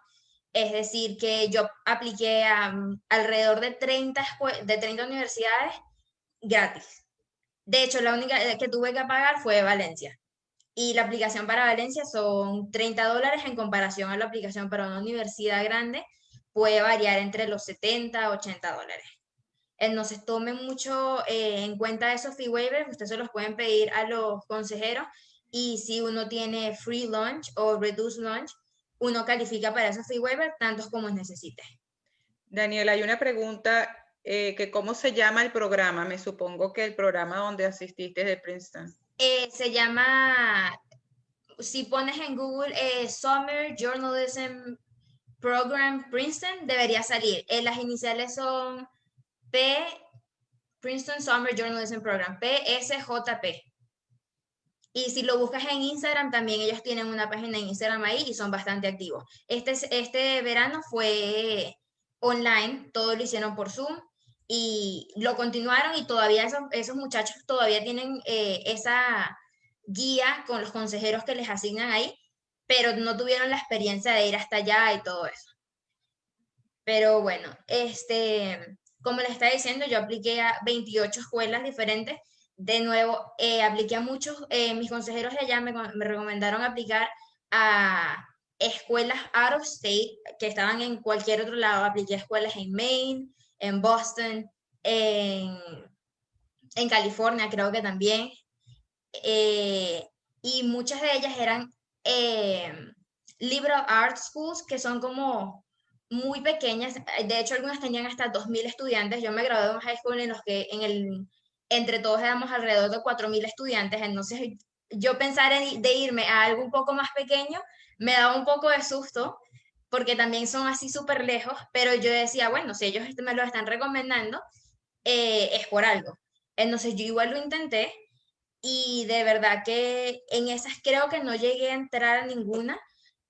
Es decir, que yo apliqué a alrededor de 30 universidades gratis. De hecho, la única que tuve que pagar fue Valencia. Y la aplicación para Valencia son $30 en comparación a la aplicación para una universidad grande, puede variar entre los 70 a $80. Entonces tomen mucho en cuenta esos fee waivers, ustedes se los pueden pedir a los consejeros y si uno tiene free lunch o reduced lunch, uno califica para esos fee waivers tantos como necesite.
Daniela, hay una pregunta que ¿cómo se llama el programa? Me supongo que el programa donde asististe de Princeton.
Se llama, si pones en Google Summer Journalism Program Princeton, debería salir. Las iniciales son Princeton Summer Journalism Program, PSJP. Y si lo buscas en Instagram, también ellos tienen una página en Instagram ahí y son bastante activos. Este verano fue online, todo lo hicieron por Zoom y lo continuaron y todavía esos muchachos todavía tienen esa guía con los consejeros que les asignan ahí, pero no tuvieron la experiencia de ir hasta allá y todo eso. Pero bueno, como les estaba diciendo, yo apliqué a 28 escuelas diferentes. De nuevo, apliqué a muchos, mis consejeros de allá me recomendaron aplicar a escuelas out of state que estaban en cualquier otro lado. Apliqué a escuelas en Maine, en Boston, en California creo que también. Y muchas de ellas eran liberal arts schools que son como muy pequeñas. De hecho, algunas tenían hasta 2.000 estudiantes. Yo me gradué de un high school en los que entre todos éramos alrededor de 4.000 estudiantes. Entonces, yo pensar de irme a algo un poco más pequeño me daba un poco de susto porque también son así súper lejos, pero yo decía, bueno, si ellos me lo están recomendando, es por algo. Entonces, yo igual lo intenté y de verdad que en esas creo que no llegué a entrar a ninguna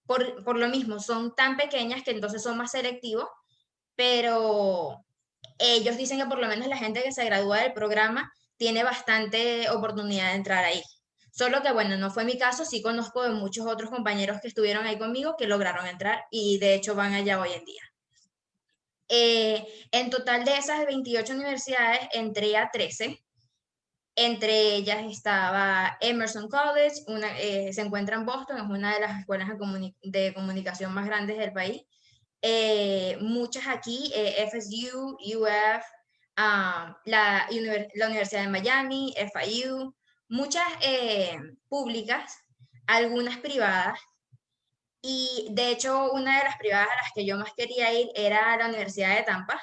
por lo mismo, son tan pequeñas que entonces son más selectivos, pero ellos dicen que por lo menos la gente que se gradúa del programa tiene bastante oportunidad de entrar ahí. Solo que bueno, no fue mi caso, sí conozco de muchos otros compañeros que estuvieron ahí conmigo que lograron entrar y de hecho van allá hoy en día. En total de esas 28 universidades entré a 13. Entre ellas estaba Emerson College, se encuentra en Boston, es una de las escuelas de comunicación más grandes del país. Muchas aquí, FSU, UF, la Universidad de Miami, FIU, muchas públicas, algunas privadas. Y de hecho, una de las privadas a las que yo más quería ir era la Universidad de Tampa,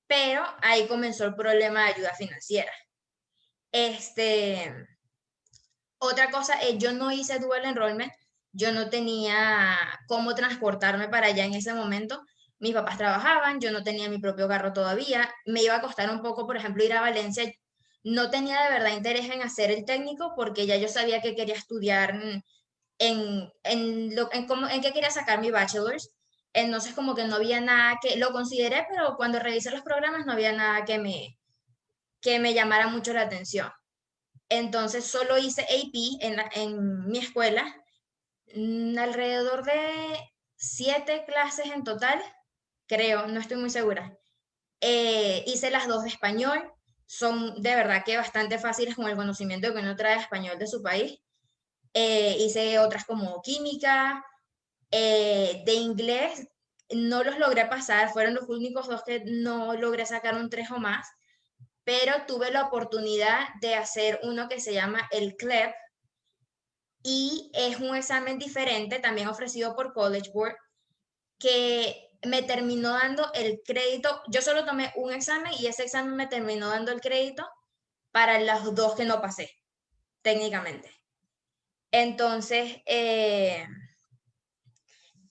pero ahí comenzó el problema de ayuda financiera. Otra cosa, yo no hice dual enrollment, yo no tenía cómo transportarme para allá en ese momento. Mis papás trabajaban, yo no tenía mi propio carro todavía, me iba a costar un poco, por ejemplo, ir a Valencia. No tenía de verdad interés en hacer el técnico porque ya yo sabía que quería estudiar en qué quería sacar mi bachelor's. Entonces como que no había nada que, lo consideré, pero cuando revisé los programas no había nada que me llamara mucho la atención. Entonces solo hice AP en mi escuela, alrededor de 7 clases en total, creo, no estoy muy segura. Hice las 2 de español, son de verdad que bastante fáciles con el conocimiento que uno trae español de su país. Hice otras como química, de inglés, no los logré pasar, fueron los únicos 2 que no logré sacar un 3 o más, pero tuve la oportunidad de hacer uno que se llama el CLEP, y es un examen diferente, también ofrecido por College Board, que me terminó dando el crédito. Yo solo tomé un examen y ese examen me terminó dando el crédito para los 2 que no pasé, técnicamente. Entonces,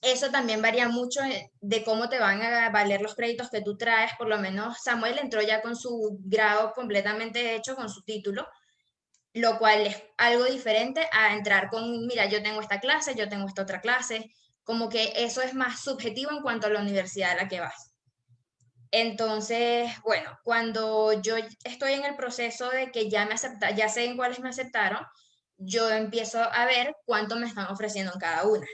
eso también varía mucho de cómo te van a valer los créditos que tú traes. Por lo menos Samuel entró ya con su grado completamente hecho, con su título, lo cual es algo diferente a entrar con, mira, yo tengo esta clase, yo tengo esta otra clase, como que eso es más subjetivo en cuanto a la universidad a la que vas. Entonces, bueno, cuando yo estoy en el proceso de que ya me aceptaron, ya sé en cuáles me aceptaron, yo empiezo a ver cuánto me están ofreciendo en cada una.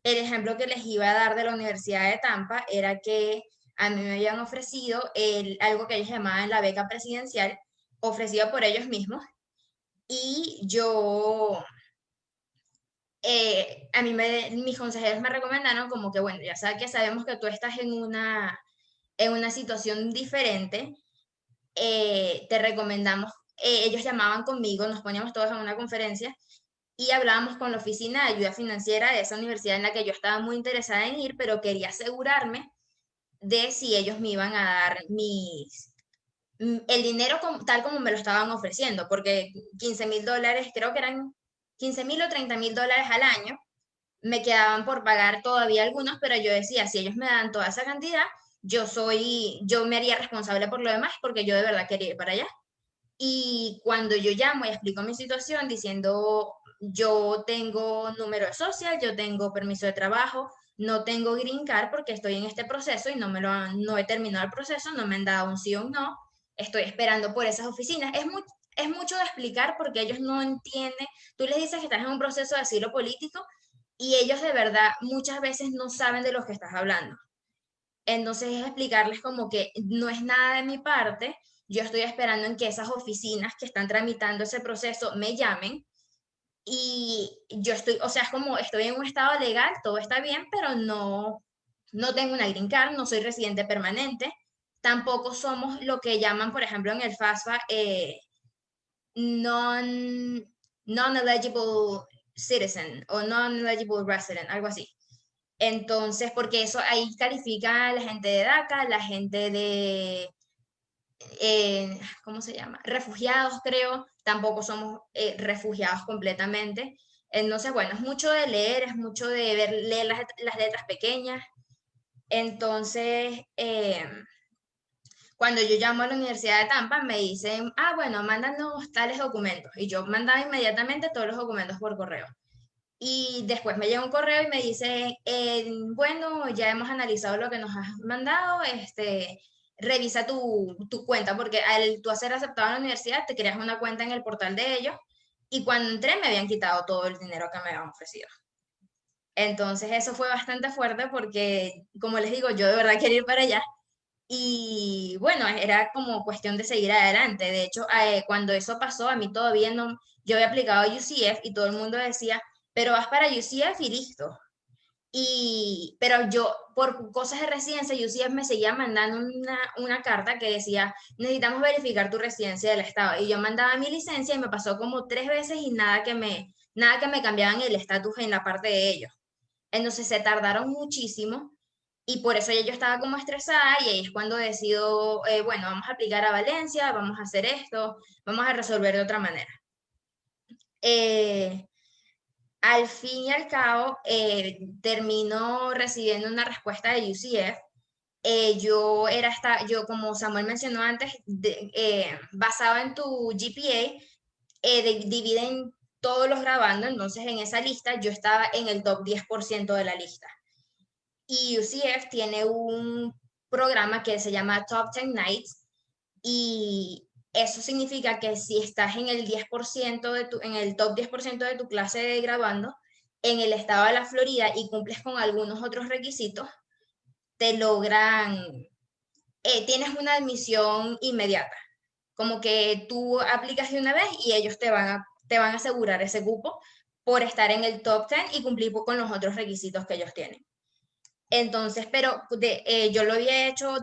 El ejemplo que les iba a dar de la Universidad de Tampa era que a mí me habían ofrecido algo que ellos llamaban la beca presidencial, ofrecida por ellos mismos, y yo, a mí mis consejeros me recomendaron como que, bueno, ya sabes que sabemos que tú estás en una situación diferente, te recomendamos, ellos llamaban conmigo, nos poníamos todos en una conferencia y hablábamos con la oficina de ayuda financiera de esa universidad en la que yo estaba muy interesada en ir, pero quería asegurarme de si ellos me iban a dar el dinero tal como me lo estaban ofreciendo, porque $15,000, creo que eran 15,000 o $30,000 al año, me quedaban por pagar todavía algunos, pero yo decía, si ellos me dan toda esa cantidad, yo me haría responsable por lo demás, porque yo de verdad quería ir para allá. Y cuando yo llamo y explico mi situación diciendo, yo tengo número de social, yo tengo permiso de trabajo, no tengo green card porque estoy en este proceso y no he terminado el proceso, no me han dado un sí o un no, estoy esperando por esas oficinas. Es mucho de explicar porque ellos no entienden. Tú les dices que estás en un proceso de asilo político y ellos de verdad muchas veces no saben de lo que estás hablando. Entonces es explicarles como que no es nada de mi parte, yo estoy esperando en que esas oficinas que están tramitando ese proceso me llamen y yo estoy, o sea, es como estoy en un estado legal, todo está bien, pero no tengo una green card, no soy residente permanente, tampoco somos lo que llaman, por ejemplo, en el FAFSA, non, non-eligible citizen o non-eligible resident, algo así. Entonces, porque eso ahí califica a la gente de DACA, la gente de, ¿cómo se llama? Refugiados, creo. Tampoco somos refugiados completamente. Entonces, bueno, es mucho de leer, es mucho de leer las letras pequeñas. Entonces, cuando yo llamo a la Universidad de Tampa, me dicen, ah, bueno, mándanos tales documentos. Y yo mandaba inmediatamente todos los documentos por correo. Y después me llega un correo y me dice, bueno, ya hemos analizado lo que nos has mandado, revisa tu cuenta, porque al tú ser aceptado en la universidad, te creas una cuenta en el portal de ellos, y cuando entré me habían quitado todo el dinero que me habían ofrecido. Entonces eso fue bastante fuerte porque, como les digo, yo de verdad quería ir para allá. Y bueno, era como cuestión de seguir adelante. De hecho, cuando eso pasó, a mí todavía no, yo había aplicado a UCF y todo el mundo decía, pero vas para UCF y listo. Pero yo, por cosas de residencia, UCF me seguía mandando una carta que decía, necesitamos verificar tu residencia del estado. Y yo mandaba mi licencia y me pasó como 3 veces y nada que me cambiaban el estatus en la parte de ellos. Entonces se tardaron muchísimo y por eso ya yo estaba como estresada y ahí es cuando decido, bueno, vamos a aplicar a Valencia, vamos a hacer esto, vamos a resolver de otra manera. Al fin y al cabo, termino recibiendo una respuesta de UCF. Yo, como Samuel mencionó antes, basado en tu GPA, dividen todos los grabando, entonces en esa lista yo estaba en el top 10% de la lista. Y UCF tiene un programa que se llama Top 10 Nights y eso significa que si estás en el 10% en el top 10% de tu clase de grabando en el estado de la Florida y cumples con algunos otros requisitos, te logran, tienes una admisión inmediata. Como que tú aplicas de una vez y ellos te van a asegurar ese cupo por estar en el top 10 y cumplir con los otros requisitos que ellos tienen. Entonces, pero yo lo había hecho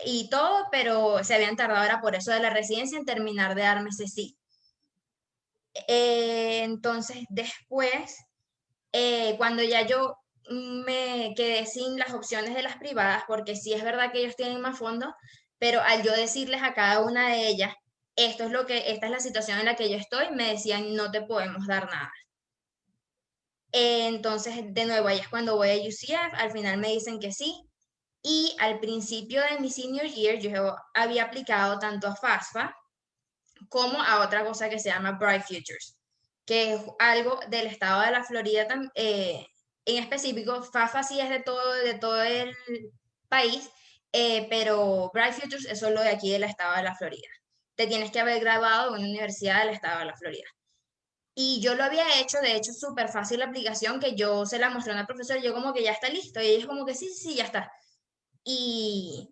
y todo, pero se habían tardado ahora por eso de la residencia en terminar de darme ese sí. Entonces, después, cuando ya yo me quedé sin las opciones de las privadas, porque sí es verdad que ellos tienen más fondos, pero al yo decirles a cada una de ellas, esta es la situación en la que yo estoy, me decían, no te podemos dar nada. Entonces, de nuevo, ahí es cuando voy a UCF, al final me dicen que sí, y al principio de mi senior year yo había aplicado tanto a FAFSA como a otra cosa que se llama Bright Futures, que es algo del estado de la Florida, en específico. FAFSA sí es de todo el país, pero Bright Futures es solo de aquí del estado de la Florida. Te tienes que haber graduado en una universidad del estado de la Florida. Y yo lo había hecho, de hecho, súper fácil la aplicación, que yo se la mostré a una profesora, yo como que ya está listo, y ella es como que sí, sí, sí, ya está. Y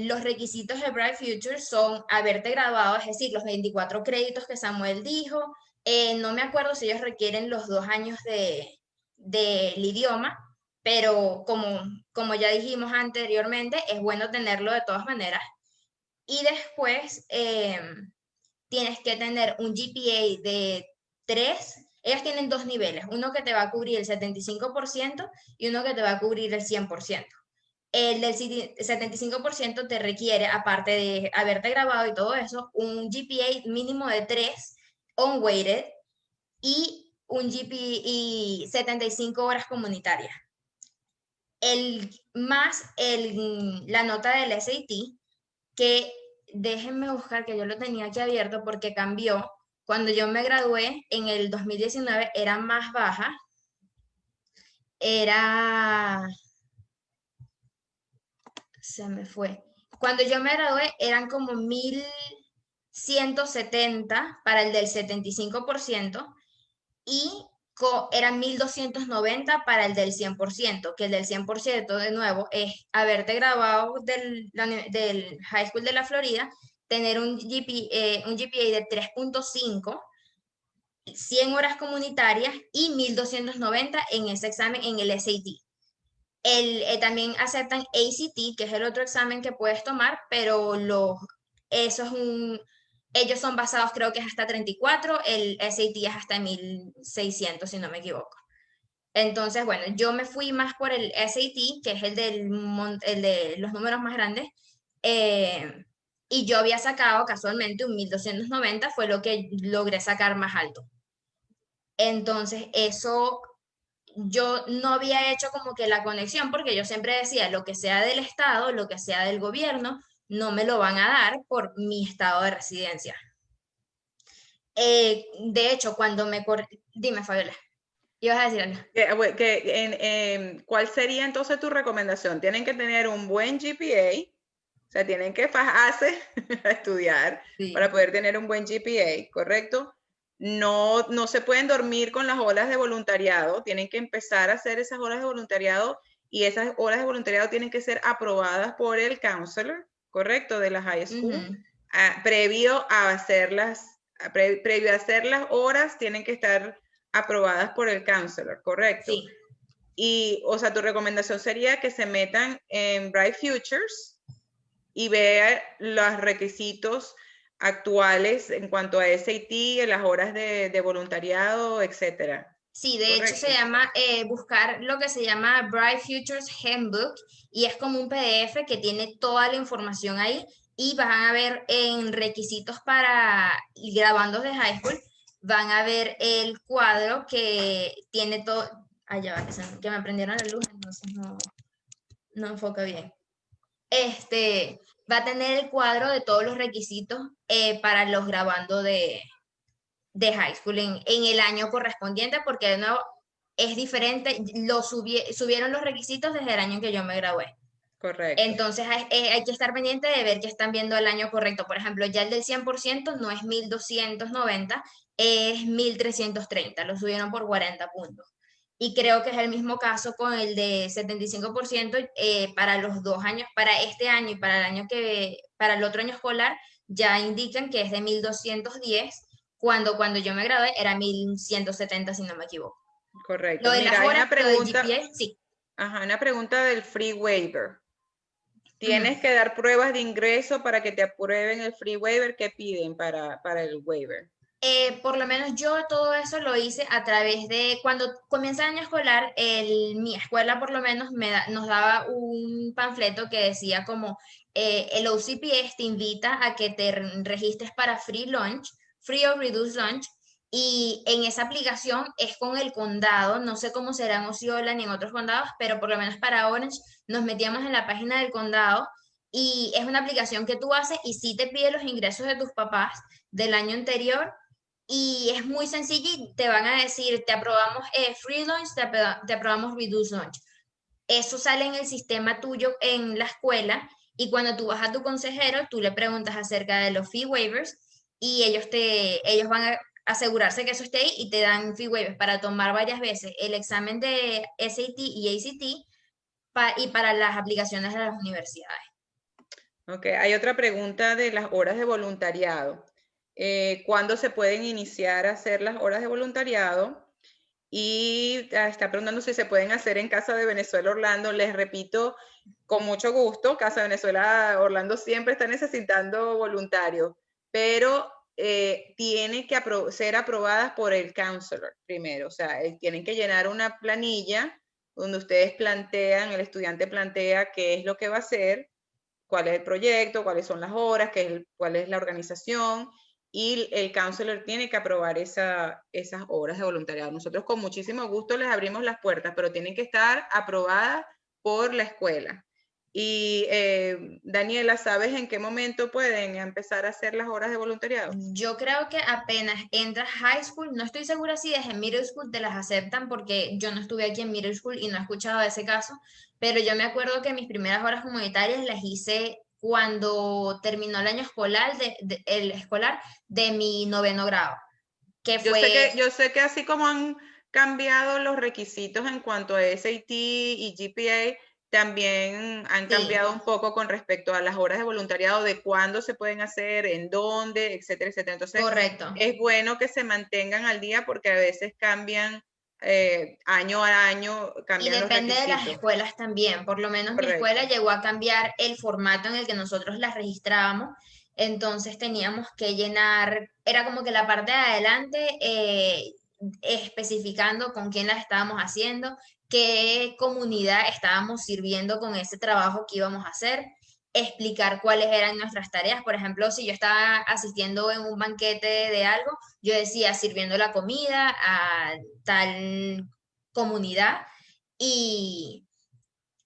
los requisitos de Bright Future son haberte graduado, es decir, los 24 créditos que Samuel dijo. No me acuerdo si ellos requieren los 2 años del idioma, pero como ya dijimos anteriormente, es bueno tenerlo de todas maneras. Y después tienes que tener un GPA de 3. Ellos tienen 2 niveles, uno que te va a cubrir el 75% y uno que te va a cubrir el 100%. El del 75% te requiere, aparte de haberte grabado y todo eso, un GPA mínimo de 3 on-weighted y un GPA y 75 horas comunitarias. La nota del SAT, que déjenme buscar, que yo lo tenía aquí abierto porque cambió. Cuando yo me gradué en el 2019 era más baja, se me fue. Cuando yo me gradué eran como 1170 para el del 75% y eran 1290 para el del 100%, que el del 100% de nuevo es haberte graduado del High School de la Florida, tener un GPA de 3.5, 100 horas comunitarias y 1290 en ese examen en el SAT. También aceptan ACT, que es el otro examen que puedes tomar, pero ellos son basados, creo que es hasta 34, el SAT es hasta 1600, si no me equivoco. Entonces, bueno, yo me fui más por el SAT, que es el de los números más grandes, y yo había sacado casualmente un 1290, fue lo que logré sacar más alto. Entonces, eso yo no había hecho como que la conexión, porque yo siempre decía, lo que sea del Estado, lo que sea del gobierno, no me lo van a dar por mi estado de residencia. De hecho, cuando dime, Fabiola, ibas a decir algo.
¿Cuál sería entonces tu recomendación? Tienen que tener un buen GPA, sea, tienen que fajarse a estudiar
Sí.
para poder tener un buen GPA, ¿correcto? No se pueden dormir con las horas de voluntariado, tienen que empezar a hacer esas horas de voluntariado y esas horas de voluntariado tienen que ser aprobadas por el counselor, ¿correcto? De la high school. Previo a hacer las horas tienen que estar aprobadas por el counselor, ¿correcto?
Sí.
Y, o sea, tu recomendación sería que se metan en Bright Futures y vean los requisitos actuales en cuanto a SAT, las horas de voluntariado, etcétera.
Sí, de
Correcto.
hecho se llama, buscar lo que se llama Bright Futures Handbook y es como un PDF que tiene toda la información ahí y van a ver en requisitos para graduandos de high school, van a ver el cuadro que tiene todo, ya va, que me prendieron la luz, entonces no enfoca bien. Va a tener el cuadro de todos los requisitos para los graduandos de high school en el año correspondiente, porque de nuevo es diferente, subieron los requisitos desde el año en que yo me gradué.
Correcto.
Entonces hay que estar pendiente de ver que están viendo el año correcto. Por ejemplo, ya el del 100% no es 1290, es 1330, lo subieron por 40 puntos. Y creo que es el mismo caso con el de 75% para los 2 años, para este año y para para el otro año escolar, ya indican que es de 1210, cuando yo me gradué era 1170, si no me equivoco.
Correcto.
Lo de
Mira,
las horas,
hay una pregunta,
lo del GPA, sí.
Ajá, una pregunta del free waiver. Tienes que dar pruebas de ingreso para que te aprueben el free waiver. ¿Qué piden para el waiver?
Por lo menos yo todo eso lo hice a través de, cuando comienza el año escolar, mi escuela por lo menos nos daba un panfleto que decía como el OCPS te invita a que te registres para free lunch, free or reduced lunch, y en esa aplicación es con el condado, no sé cómo será en Osceola ni en otros condados, pero por lo menos para Orange nos metíamos en la página del condado y es una aplicación que tú haces y sí te pide los ingresos de tus papás del año anterior y es muy sencillo y te van a decir, te aprobamos free lunch, te aprobamos reduced lunch. Eso sale en el sistema tuyo en la escuela y cuando tú vas a tu consejero, tú le preguntas acerca de los fee waivers y ellos van a asegurarse que eso esté ahí y te dan fee waivers para tomar varias veces el examen de SAT y ACT y para las aplicaciones de las universidades.
Ok, hay otra pregunta de las horas de voluntariado. ¿Cuándo se pueden iniciar a hacer las horas de voluntariado? Y está preguntando si se pueden hacer en Casa de Venezuela Orlando. Les repito, con mucho gusto, Casa de Venezuela Orlando siempre está necesitando voluntarios, pero tienen que ser aprobadas por el counselor primero. O sea, tienen que llenar una planilla donde ustedes plantean, el estudiante plantea qué es lo que va a hacer, cuál es el proyecto, cuáles son las horas, cuál es la organización, y el counselor tiene que aprobar esas horas de voluntariado. Nosotros con muchísimo gusto les abrimos las puertas, pero tienen que estar aprobadas por la escuela. Y Daniela, ¿sabes en qué momento pueden empezar a hacer las horas de voluntariado?
Yo creo que apenas entras high school, no estoy segura si desde middle school te las aceptan porque yo no estuve aquí en middle school y no he escuchado de ese caso, pero yo me acuerdo que mis primeras horas comunitarias las hice cuando terminó el año escolar, el escolar de mi 9º grado, que fue...
Yo sé que así como han cambiado los requisitos en cuanto a SAT y GPA, también han cambiado un poco con respecto a las horas de voluntariado, de cuándo se pueden hacer, en dónde, etcétera, etcétera. Entonces,
correcto.
Es bueno que se mantengan al día porque a veces cambian año a año, cambian
y depende
los
de las
requisitos.
escuelas también. Por lo menos mi escuela llegó a cambiar el formato en el que nosotros las registrábamos. Entonces teníamos que llenar, era como que la parte de adelante especificando con quién las estábamos haciendo, qué comunidad estábamos sirviendo con ese trabajo que íbamos a hacer, explicar cuáles eran nuestras tareas. Por ejemplo, si yo estaba asistiendo en un banquete de algo, yo decía sirviendo la comida a tal comunidad y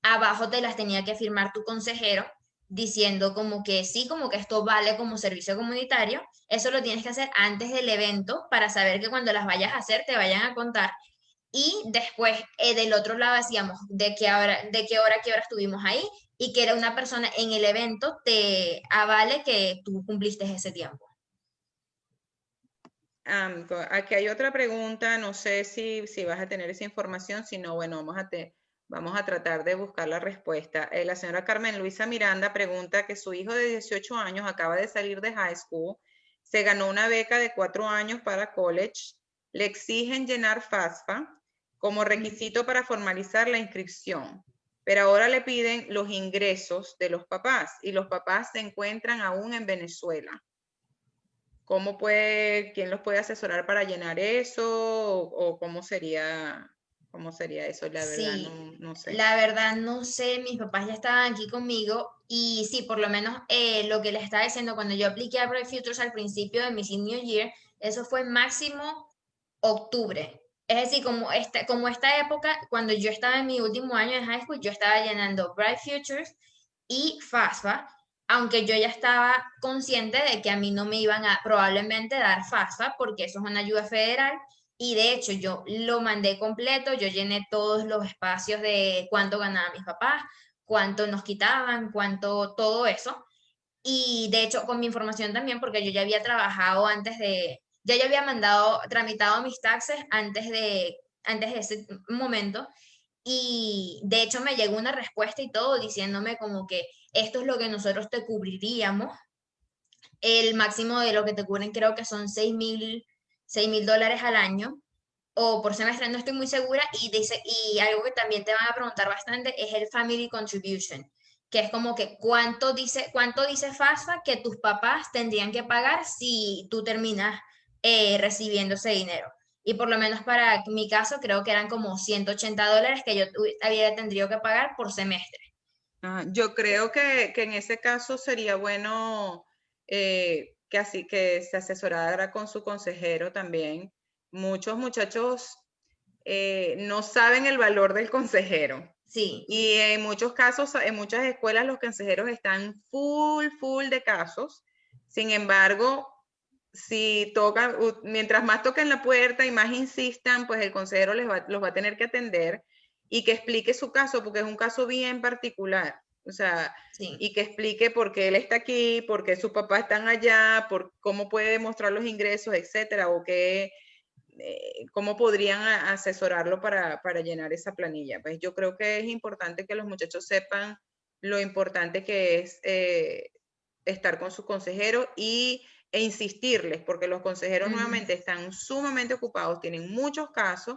abajo te las tenía que firmar tu consejero diciendo como que sí, como que esto vale como servicio comunitario. Eso lo tienes que hacer antes del evento para saber que cuando las vayas a hacer te vayan a contar. y después del otro lado decíamos de qué hora estuvimos ahí y que era una persona en el evento te avale que tú cumpliste ese tiempo.
Aquí hay otra pregunta, no sé si vas a tener esa información, si no, bueno, vamos a tratar de buscar la respuesta. La señora Carmen Luisa Miranda pregunta que su hijo de 18 años acaba de salir de high school, se ganó una beca de 4 años para college, le exigen llenar FAFSA como requisito para formalizar la inscripción, pero ahora le piden los ingresos de los papás y los papás se encuentran aún en Venezuela. ¿Quién los puede asesorar para llenar eso? ¿O cómo sería eso? La verdad,
Sí,
no sé.
la verdad no sé, mis papás ya estaban aquí conmigo y sí, por lo menos lo que les estaba diciendo cuando yo apliqué a Bright Futures al principio de mi senior year, eso fue máximo octubre. Es decir, como esta época, cuando yo estaba en mi último año de high school, yo estaba llenando Bright Futures y FAFSA, aunque yo ya estaba consciente de que a mí no me iban a probablemente dar FAFSA porque eso es una ayuda federal y de hecho yo lo mandé completo, yo llené todos los espacios de cuánto ganaban mis papás, cuánto nos quitaban, cuánto todo eso. Y de hecho con mi información también, porque yo ya había trabajado ya yo había tramitado mis taxes antes de ese momento. Y de hecho me llegó una respuesta y todo diciéndome como que esto es lo que nosotros te cubriríamos. El máximo de lo que te cubren creo que son $6,000 al año o por semestre, no estoy muy segura. Y dice, y algo que también te van a preguntar bastante es el Family Contribution, que es como que cuánto dice FAFSA que tus papás tendrían que pagar si tú terminas recibiendo ese dinero. Y por lo menos para mi caso creo que eran como $180 que yo había tendría que pagar por semestre.
Yo creo que en ese caso sería bueno que se asesorara con su consejero también. Muchos muchachos no saben el valor del consejero.
Sí.
Y en muchos casos, en muchas escuelas, los consejeros están full de casos. Sin embargo, si tocan, mientras más toquen la puerta y más insistan, pues el consejero los va a tener que atender y que explique su caso, porque es un caso bien particular. O sea,
Sí.
y que explique por qué él está aquí, por qué sus papás están allá, por cómo puede demostrar los ingresos, etcétera, o qué, cómo podrían asesorarlo para llenar esa planilla. Pues yo creo que es importante que los muchachos sepan lo importante que es estar con su consejero e insistirles, porque los consejeros nuevamente están sumamente ocupados, tienen muchos casos,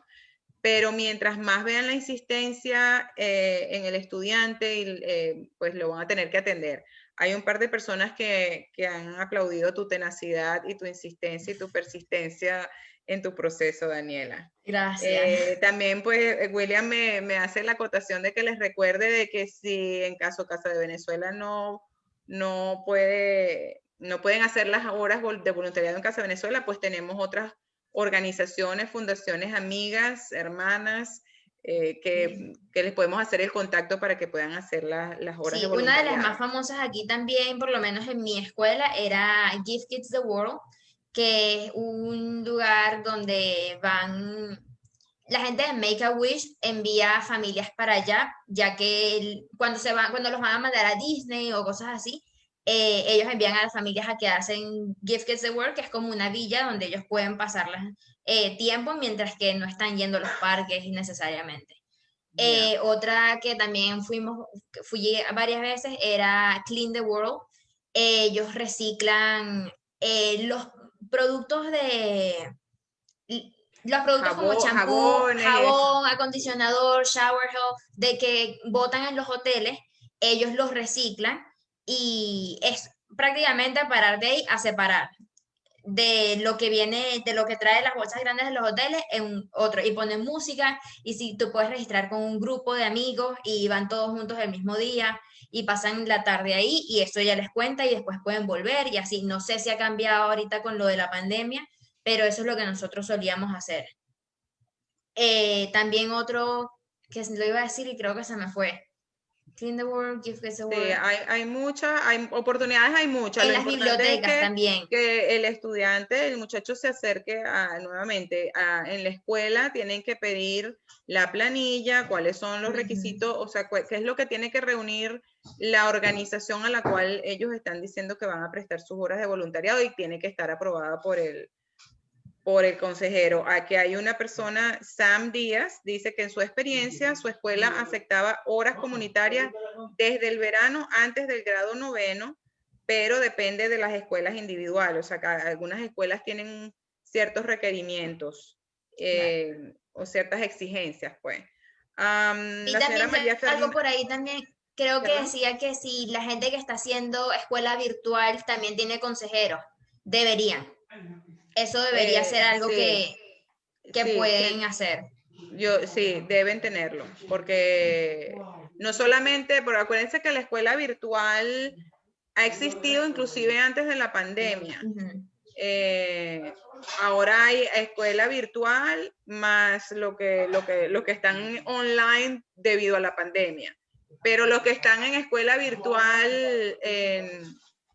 pero mientras más vean la insistencia en el estudiante, pues lo van a tener que atender. Hay un par de personas que han aplaudido tu tenacidad y tu insistencia y tu persistencia en tu proceso, Daniela.
Gracias.
También, pues, William me hace la acotación de que les recuerde de que si en caso Casa de Venezuela no pueden hacer las horas de voluntariado en Casa de Venezuela, pues tenemos otras organizaciones, fundaciones, amigas, hermanas, que les podemos hacer el contacto para que puedan hacer las horas de
Sí, una de las más
voluntariado.
famosas aquí también, por lo menos en mi escuela, era Give Kids the World, que es un lugar donde van, la gente de Make a Wish envía familias para allá, ya que cuando los van a mandar a Disney o cosas así, ellos envían a las familias a quedarse en Give Kids the World, que es como una villa donde ellos pueden pasar tiempo mientras que no están yendo a los parques necesariamente.
Yeah.
Otra que también fui varias veces era Clean the World. Ellos reciclan los productos los productos como champú,
Jabones, eso.
jabón, acondicionador, shower gel, de que botan en los hoteles, ellos los reciclan y es prácticamente parar de ahí a separar de lo que viene, de lo que trae las bolsas grandes de los hoteles en otro, y ponen música, y si tú puedes registrar con un grupo de amigos y van todos juntos el mismo día y pasan la tarde ahí y eso ya les cuenta y después pueden volver y así. No sé si ha cambiado ahorita con lo de la pandemia, pero eso es lo que nosotros solíamos hacer. También otro que lo iba a decir y creo que se me fue. Clean the World, Give Kids a
Sí,
World.
hay muchas, hay oportunidades, hay muchas.
En
Lo
las
importante es
bibliotecas también.
que el estudiante, el muchacho se acerque nuevamente en la escuela, tienen que pedir la planilla, cuáles son los requisitos, o sea, qué es lo que tiene que reunir la organización a la cual ellos están diciendo que van a prestar sus horas de voluntariado y tiene que estar aprobada por el consejero. Aquí hay una persona, Sam Díaz, dice que en su experiencia su escuela aceptaba horas comunitarias desde el verano antes del grado 9, pero depende de las escuelas individuales. O sea, que algunas escuelas tienen ciertos requerimientos o ciertas exigencias, pues.
Y
La señora
también
María
algo
Fernández,
por ahí también, creo que
perdón.
decía que si la gente que está haciendo escuela virtual también tiene consejeros, deberían. Eso debería ser algo
Sí,
que
sí,
pueden hacer.
sí, deben tenerlo, porque no solamente, pero acuérdense que la escuela virtual ha existido inclusive antes de la pandemia. Ahora hay escuela virtual más lo que están online debido a la pandemia. Pero los que están en escuela virtual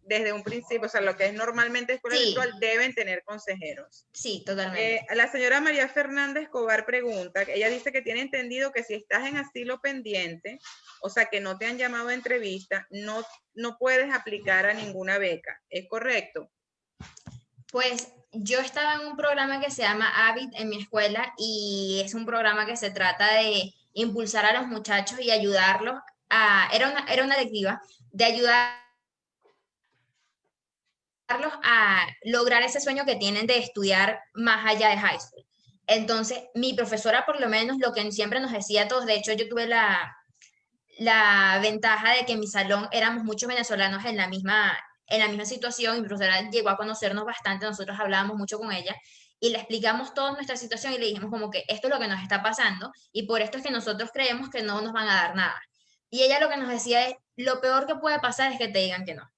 desde un principio, o sea, lo que es normalmente escuela virtual, deben tener consejeros.
Sí, totalmente.
La señora María Fernanda Escobar pregunta, ella dice que tiene entendido que si estás en asilo pendiente, o sea, que no te han llamado a entrevista, no puedes aplicar a ninguna beca. ¿Es correcto?
Pues yo estaba en un programa que se llama Avid en mi escuela y es un programa que se trata de impulsar a los muchachos y ayudarlos era una electiva de ayudarlos a lograr ese sueño que tienen de estudiar más allá de high school. Entonces, mi profesora por lo menos lo que siempre nos decía a todos, de hecho yo tuve la ventaja de que en mi salón éramos muchos venezolanos en la misma situación, y mi profesora llegó a conocernos bastante, nosotros hablábamos mucho con ella y le explicamos toda nuestra situación y le dijimos como que esto es lo que nos está pasando y por esto es que nosotros creemos que no nos van a dar nada. Y ella lo que nos decía es, lo peor que puede pasar es que te digan que no.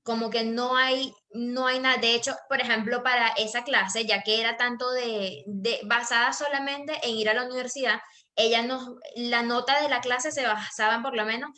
Como que no hay nada. De hecho, por ejemplo, para esa clase, ya que era tanto basada solamente en ir a la universidad, la nota de la clase se basaba en por lo menos,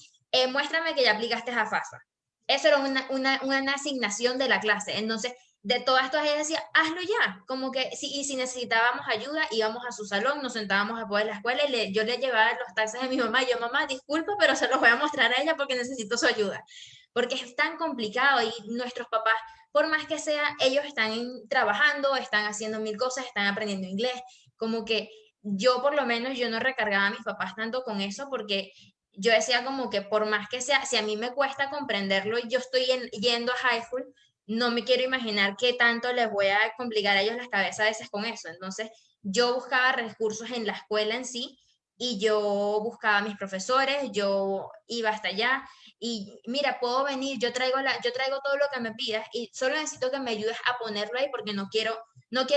muéstrame que ya aplicaste a FAFSA. Eso era una asignación de la clase. Entonces, de todas estas, ella decía, hazlo ya. Como que, y si necesitábamos ayuda, íbamos a su salón, nos sentábamos después de la escuela y yo le llevaba los taxes de mi mamá. Y yo, mamá, disculpa, pero se los voy a mostrar a ella porque necesito su ayuda porque es tan complicado y nuestros papás, por más que sea, ellos están trabajando, están haciendo mil cosas, están aprendiendo inglés, como que yo por lo menos yo no recargaba a mis papás tanto con eso porque yo decía como que por más que sea, si a mí me cuesta comprenderlo y yo estoy yendo a high school, no me quiero imaginar qué tanto les voy a complicar a ellos las cabezas a veces con eso. Entonces, yo buscaba recursos en la escuela en sí y yo buscaba a mis profesores, yo iba hasta allá y mira, puedo venir, yo traigo todo lo que me pidas y solo necesito que me ayudes a ponerlo ahí porque no quiero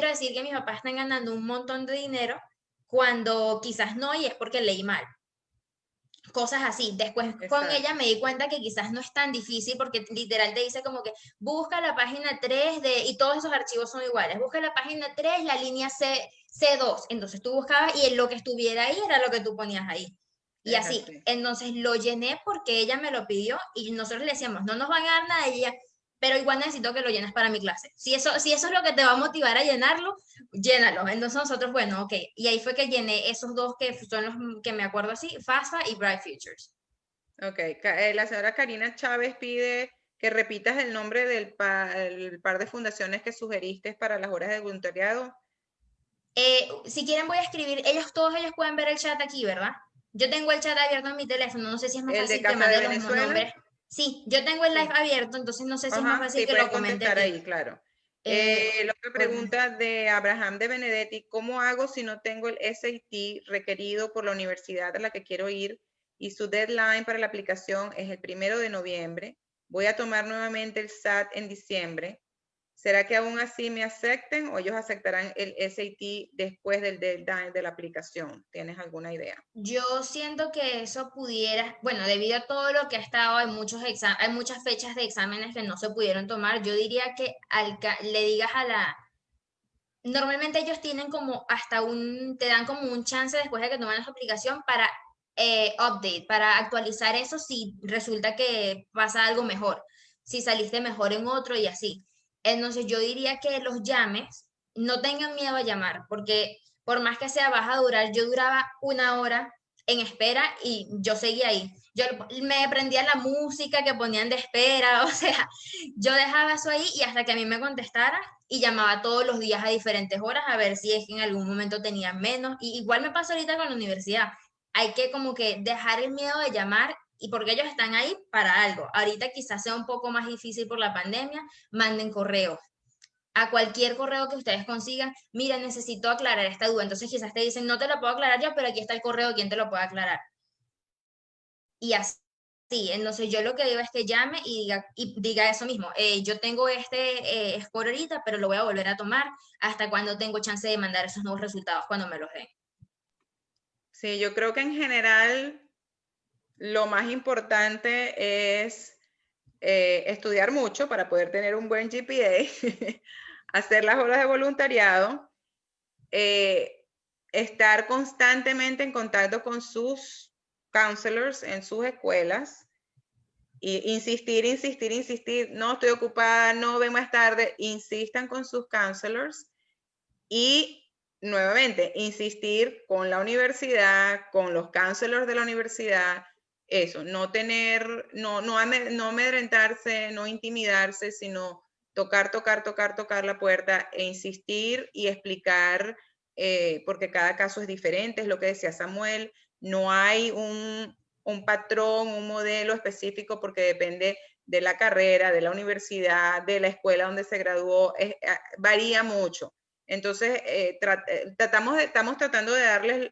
decir que mis papás están ganando un montón de dinero cuando quizás no y es porque leí mal. Cosas así. Después con
Exacto.
ella me di cuenta que quizás no es tan difícil porque literal te dice como que busca la página 3 y todos esos archivos son iguales. Busca la página 3 la línea C2. Entonces tú buscabas y en lo que estuviera ahí era lo que tú ponías ahí. Y
Es
así.
así.
Entonces lo llené porque ella me lo pidió y nosotros le decíamos, no nos van a dar nada. Y ella, pero igual necesito que lo llenes para mi clase. Si eso es lo que te va a motivar a llenarlo, llénalo. Entonces nosotros, bueno, ok. Y ahí fue que llené esos dos que son los que me acuerdo así, FAFSA y Bright Futures.
Ok, la señora Karina Chávez pide que repitas el nombre el par de fundaciones que sugeriste para las horas de voluntariado.
Si quieren voy a escribir, todos ellos pueden ver el chat aquí, ¿verdad? Yo tengo el chat abierto en mi teléfono, no sé si es más
El de
fácil que
Casa de
mande los
Venezuela.
nombres. Sí, yo tengo el live
Sí.
abierto, entonces no sé si es más
Ajá,
fácil
sí,
que lo
pueden
comente
contestar
aquí.
ahí, claro.
Eh,
La otra
pues,
pregunta de Abraham de Benedetti, ¿cómo hago si no tengo el SAT requerido por la universidad a la que quiero ir y su deadline para la aplicación es el 1 de noviembre? Voy a tomar nuevamente el SAT en diciembre. ¿Será que aún así me acepten o ellos aceptarán el SAT después del deadline de la aplicación? ¿Tienes alguna idea?
yo siento que eso pudiera, bueno, debido a todo lo que ha estado, hay muchas fechas de exámenes que no se pudieron tomar, yo diría que le digas normalmente ellos tienen como te dan como un chance después de que toman la aplicación para update, para actualizar eso si resulta que pasa algo mejor, si saliste mejor en otro y así. Entonces yo diría que los llames, no tengan miedo a llamar, porque por más que sea vas a durar, yo duraba 1 hora en espera y yo seguía ahí. Yo me prendía la música que ponían de espera, o sea, yo dejaba eso ahí y hasta que a mí me contestara y llamaba todos los días a diferentes horas a ver si es que en algún momento tenían menos. Y igual me pasa ahorita con la universidad. Hay que como que dejar el miedo de llamar y porque ellos están ahí para algo. Ahorita quizás sea un poco más difícil por la pandemia, manden correos. A cualquier correo que ustedes consigan, mira, necesito aclarar esta duda. Entonces quizás te dicen, no te lo puedo aclarar yo, pero aquí está el correo, ¿quién te lo puede aclarar? Y así. Entonces yo lo que digo es que llame y diga eso mismo. Yo tengo este score ahorita, pero lo voy a volver a tomar hasta cuando tengo chance de mandar esos nuevos resultados, cuando me los den.
Sí, yo creo que en general lo más importante es estudiar mucho para poder tener un buen GPA, hacer las horas de voluntariado, estar constantemente en contacto con sus counselors en sus escuelas, y insistir, no estoy ocupada, no ven más tarde, insistan con sus counselors y nuevamente insistir con la universidad, con los counselors de la universidad, eso, no amedrentarse, no intimidarse, sino tocar la puerta e insistir y explicar, porque cada caso es diferente, es lo que decía Samuel, no hay un patrón, un modelo específico porque depende de la carrera, de la universidad, de la escuela donde se graduó, varía mucho. Entonces, estamos tratando de darles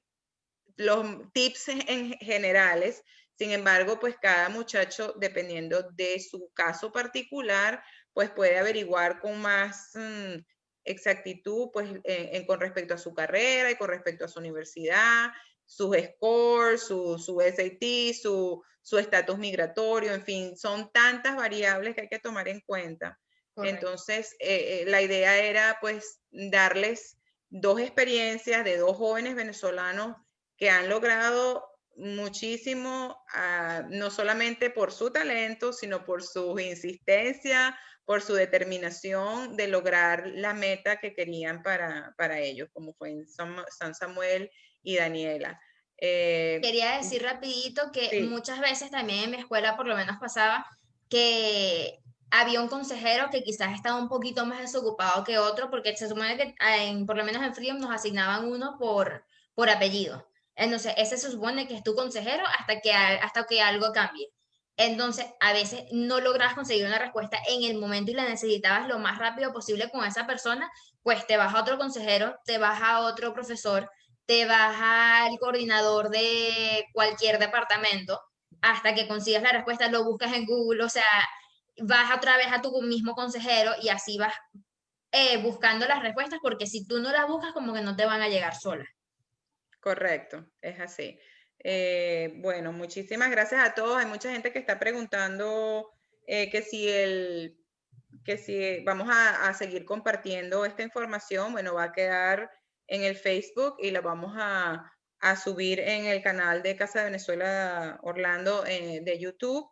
los tips en generales. Sin embargo, pues cada muchacho, dependiendo de su caso particular, pues puede averiguar con más exactitud, pues con respecto a su carrera y con respecto a su universidad, sus scores, su SAT, su estatus migratorio, en fin, son tantas variables que hay que tomar en cuenta. Correcto. Entonces, la idea era pues darles 2 experiencias de 2 jóvenes venezolanos que han logrado muchísimo, no solamente por su talento, sino por su insistencia, por su determinación de lograr la meta que querían para ellos, como fue en San Samuel y Daniela.
Quería decir rapidito que sí, muchas veces también en mi escuela por lo menos pasaba que había un consejero que quizás estaba un poquito más desocupado que otro, porque se supone que por lo menos en Freedom nos asignaban uno por apellido. Entonces, ese se supone que es tu consejero hasta que algo cambie. Entonces, a veces no logras conseguir una respuesta en el momento y la necesitabas lo más rápido posible con esa persona, pues te vas a otro consejero, te vas a otro profesor, te vas al coordinador de cualquier departamento hasta que consigas la respuesta, lo buscas en Google, o sea, vas otra vez a tu mismo consejero y así vas buscando las respuestas, porque si tú no las buscas, como que no te van a llegar solas.
Correcto, es así. Bueno, muchísimas gracias a todos. Hay mucha gente que está preguntando que si vamos a seguir compartiendo esta información. Bueno, va a quedar en el Facebook y la vamos a subir en el canal de Casa de Venezuela Orlando de YouTube.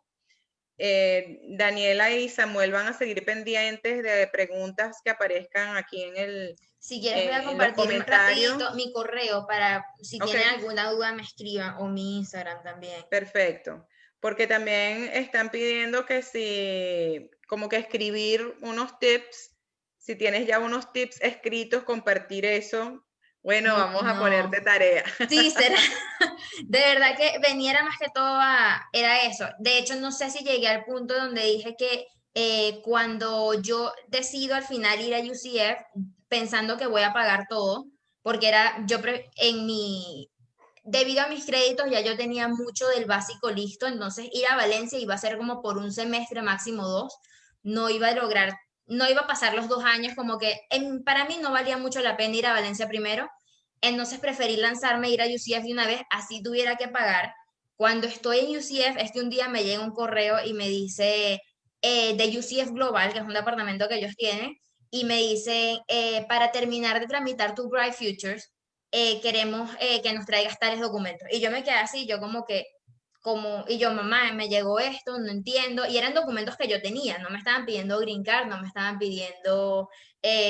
Daniela y Samuel van a seguir pendientes de preguntas que aparezcan aquí en el,
si quieres voy a compartir rapidito mi correo para si tienen alguna duda me escriban, o mi Instagram también.
Perfecto, porque también están pidiendo que si, como que escribir unos tips, si tienes ya unos tips escritos, compartir eso. Bueno, vamos a ponerte tarea.
Sí, será. De verdad que venía más que todo era eso. De hecho, no sé si llegué al punto donde dije que cuando yo decido al final ir a UCF, pensando que voy a pagar todo, porque debido a mis créditos ya yo tenía mucho del básico listo, entonces ir a Valencia iba a ser como por un semestre, máximo 2, no iba a lograr, no iba a pasar los 2 años, como que para mí no valía mucho la pena ir a Valencia primero, entonces preferí lanzarme a ir a UCF de una vez, así tuviera que pagar. Cuando estoy en UCF es que un día me llega un correo y me dice de UCF Global, que es un departamento que ellos tienen, y me dice, para terminar de tramitar tu Bright Futures, queremos que nos traigas tales documentos. Y yo me quedé así, yo y yo, mamá, me llegó esto, no entiendo, y eran documentos que yo tenía, no me estaban pidiendo green card, no me estaban pidiendo,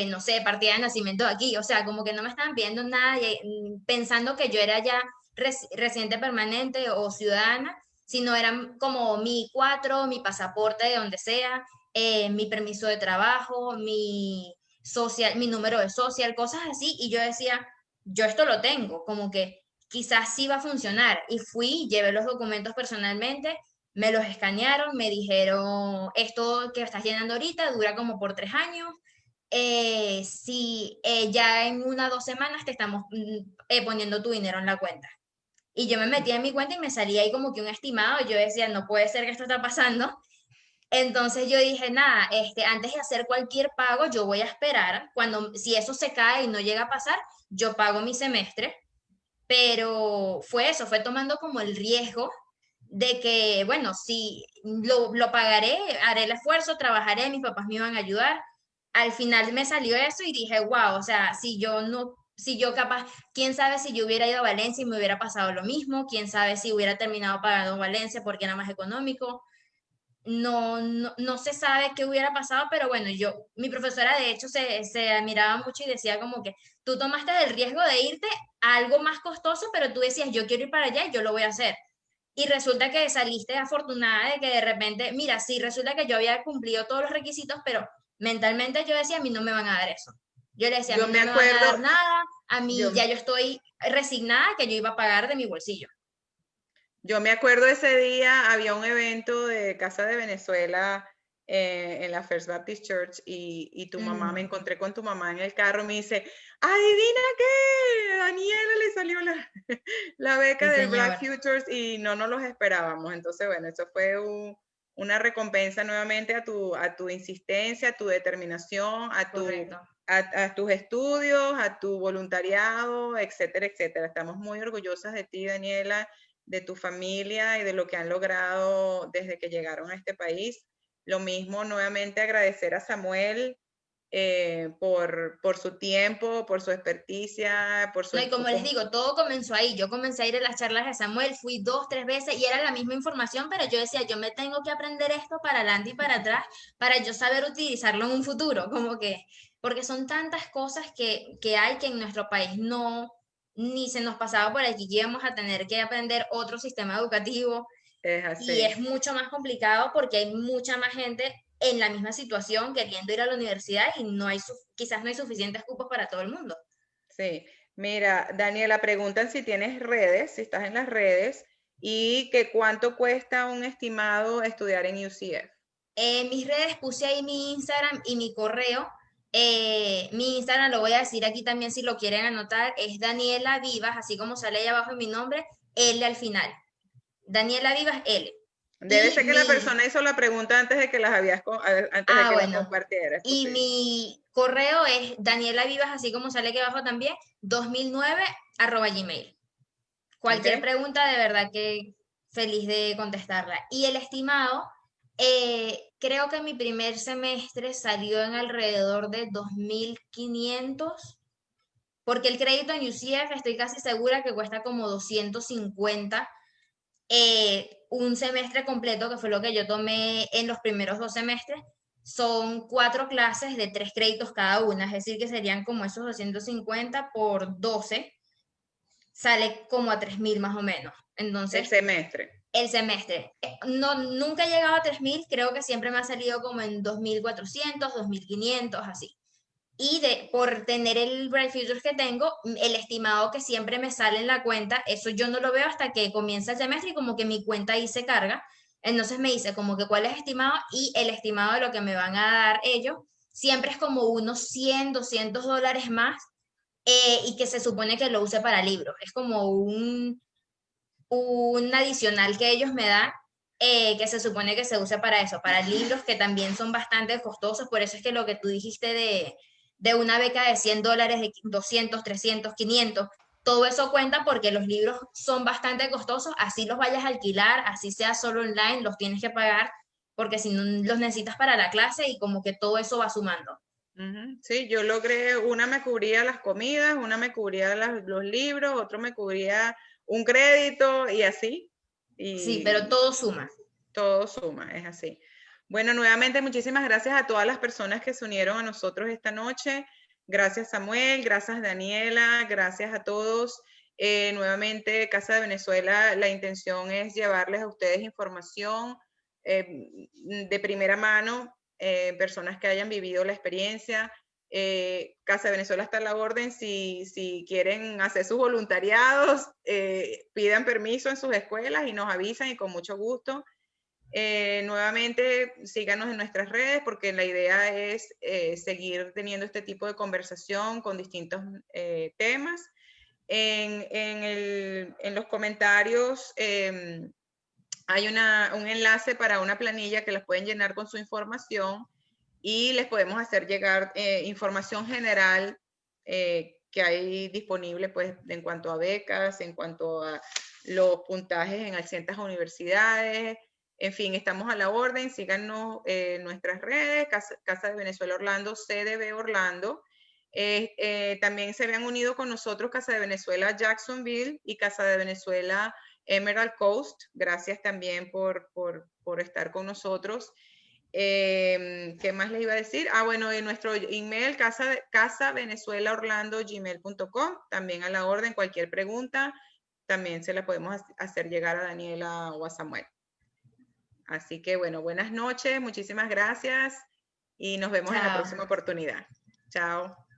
no sé, partida de nacimiento de aquí, o sea, como que no me estaban pidiendo nada, pensando que yo era ya residente permanente o ciudadana, sino eran como mi I-4, mi pasaporte de donde sea, mi permiso de trabajo, mi social, mi número de social, cosas así, y yo decía, yo esto lo tengo, como que quizás sí va a funcionar. Y fui, llevé los documentos personalmente, me los escanearon, me dijeron, esto que estás llenando ahorita dura como por 3 años. Si ya en 1 o 2 semanas te estamos poniendo tu dinero en la cuenta. Y yo me metí en mi cuenta y me salía ahí como que un estimado. Yo decía, no puede ser que esto está pasando. Entonces yo dije, nada, antes de hacer cualquier pago, yo voy a esperar. Si eso se cae y no llega a pasar, yo pago mi semestre, pero fue eso, fue tomando como el riesgo de que, bueno, si lo pagaré, haré el esfuerzo, trabajaré, mis papás me iban a ayudar. Al final me salió eso y dije, wow, o sea, si yo capaz, quién sabe si yo hubiera ido a Valencia y me hubiera pasado lo mismo, quién sabe si hubiera terminado pagando en Valencia porque era más económico. No se sabe qué hubiera pasado, pero bueno, mi profesora de hecho se admiraba mucho y decía como que tú tomaste el riesgo de irte a algo más costoso, pero tú decías, yo quiero ir para allá y yo lo voy a hacer. Y resulta que saliste afortunada de que de repente, mira, sí, resulta que yo había cumplido todos los requisitos, pero mentalmente yo decía, a mí no me van a dar eso. Yo le decía, a
Yo
mí
me
no me van a dar
acuerdo,
nada, a mí
yo,
ya yo estoy resignada que yo iba a pagar de mi bolsillo.
Yo me acuerdo ese día, había un evento de Casa de Venezuela en la First Baptist Church y tu mamá, me
Ujú.
encontré con tu mamá en el carro y me dice, adivina qué, Daniela le salió la beca
Sí,
del Black
señor,
Futures y no nos los esperábamos. Entonces, bueno, eso fue una recompensa nuevamente a tu insistencia, a tu determinación,
correcto.
a tus estudios, a tu voluntariado, etcétera, etcétera. Estamos muy orgullosas de ti, Daniela, de tu familia y de lo que han logrado desde que llegaron a este país. Lo mismo, nuevamente agradecer a Samuel por su tiempo, por su experticia, por su...
No, y como les digo, todo comenzó ahí. Yo comencé a ir a las charlas de Samuel, fui 2, 3 veces y era la misma información, pero yo decía, yo me tengo que aprender esto para adelante y para atrás para yo saber utilizarlo en un futuro, como que, porque son tantas cosas que hay que en nuestro país no, ni se nos pasaba por aquí, que íbamos a tener que aprender otro sistema educativo
Es
y es
así.
mucho más complicado porque hay mucha más gente en la misma situación queriendo ir a la universidad y quizás no hay suficientes cupos para todo el mundo.
Sí, mira, Daniela, preguntan si tienes redes, si estás en las redes y que cuánto cuesta un estimado estudiar en UCF.
En mis redes puse ahí mi Instagram y mi correo. Mi Instagram lo voy a decir aquí también si lo quieren anotar. Es Daniela Vivas, así como sale ahí abajo en mi nombre, L al final. Daniela Vivas L.
Debe
Y
ser que la persona hizo la pregunta antes de que antes de que las
bueno.
compartiera, es
Y
posible.
mi correo es Daniela Vivas, así como sale aquí abajo también, 2009 @gmail.
¿Ok?
Cualquier pregunta, de verdad que feliz de contestarla. Y el estimado, creo que mi primer semestre salió en alrededor de 2.500, porque el crédito en UCF estoy casi segura que cuesta como 250 un semestre completo, que fue lo que yo tomé en los primeros 2 semestres. Son 4 clases de 3 créditos cada una, es decir, que serían como esos 250 por 12 sale como a 3.000 más o menos.
El
Entonces,
semestre.
el semestre. No, nunca he llegado a 3.000, creo que siempre me ha salido como en 2.400, 2.500, así. Y por tener el Bright Futures que tengo, el estimado que siempre me sale en la cuenta, eso yo no lo veo hasta que comienza el semestre y como que mi cuenta ahí se carga. Entonces me dice como que cuál es estimado y el estimado de lo que me van a dar ellos siempre es como unos 100, $200 más, y que se supone que lo use para libros. Es como un adicional que ellos me dan, que se supone que se use para eso, para libros que también son bastante costosos. Por eso es que lo que tú dijiste de una beca de $100, de 200, 300, 500, todo eso cuenta porque los libros son bastante costosos, así los vayas a alquilar, así sea solo online, los tienes que pagar porque si no los necesitas para la clase y como que todo eso va sumando.
Sí, yo logré, una me cubría las comidas, una me cubría los libros, otro me cubría un crédito y así.
Sí, pero todo suma.
Todo suma, es así. Bueno, nuevamente muchísimas gracias a todas las personas que se unieron a nosotros esta noche. Gracias Samuel, gracias Daniela, gracias a todos. Nuevamente, Casa de Venezuela, la intención es llevarles a ustedes información de primera mano, personas que hayan vivido la experiencia. Casa de Venezuela está a la orden. Si quieren hacer sus voluntariados, pidan permiso en sus escuelas y nos avisan y con mucho gusto. Nuevamente, síganos en nuestras redes porque la idea es seguir teniendo este tipo de conversación con distintos temas. En los comentarios hay un enlace para una planilla que las pueden llenar con su información y les podemos hacer llegar información general que hay disponible pues en cuanto a becas, en cuanto a los puntajes en distintas universidades. En fin, estamos a la orden. Síganos en nuestras redes, Casa de Venezuela Orlando, CDV Orlando. También se habían unido con nosotros Casa de Venezuela Jacksonville y Casa de Venezuela Emerald Coast. Gracias también por estar con nosotros. ¿Qué más les iba a decir? Bueno, en nuestro email, casavenezuelaorlando@gmail.com, también a la orden, cualquier pregunta, también se la podemos hacer llegar a Daniela o a Samuel. Así que bueno, buenas noches, muchísimas gracias y nos vemos en la próxima oportunidad. Chao.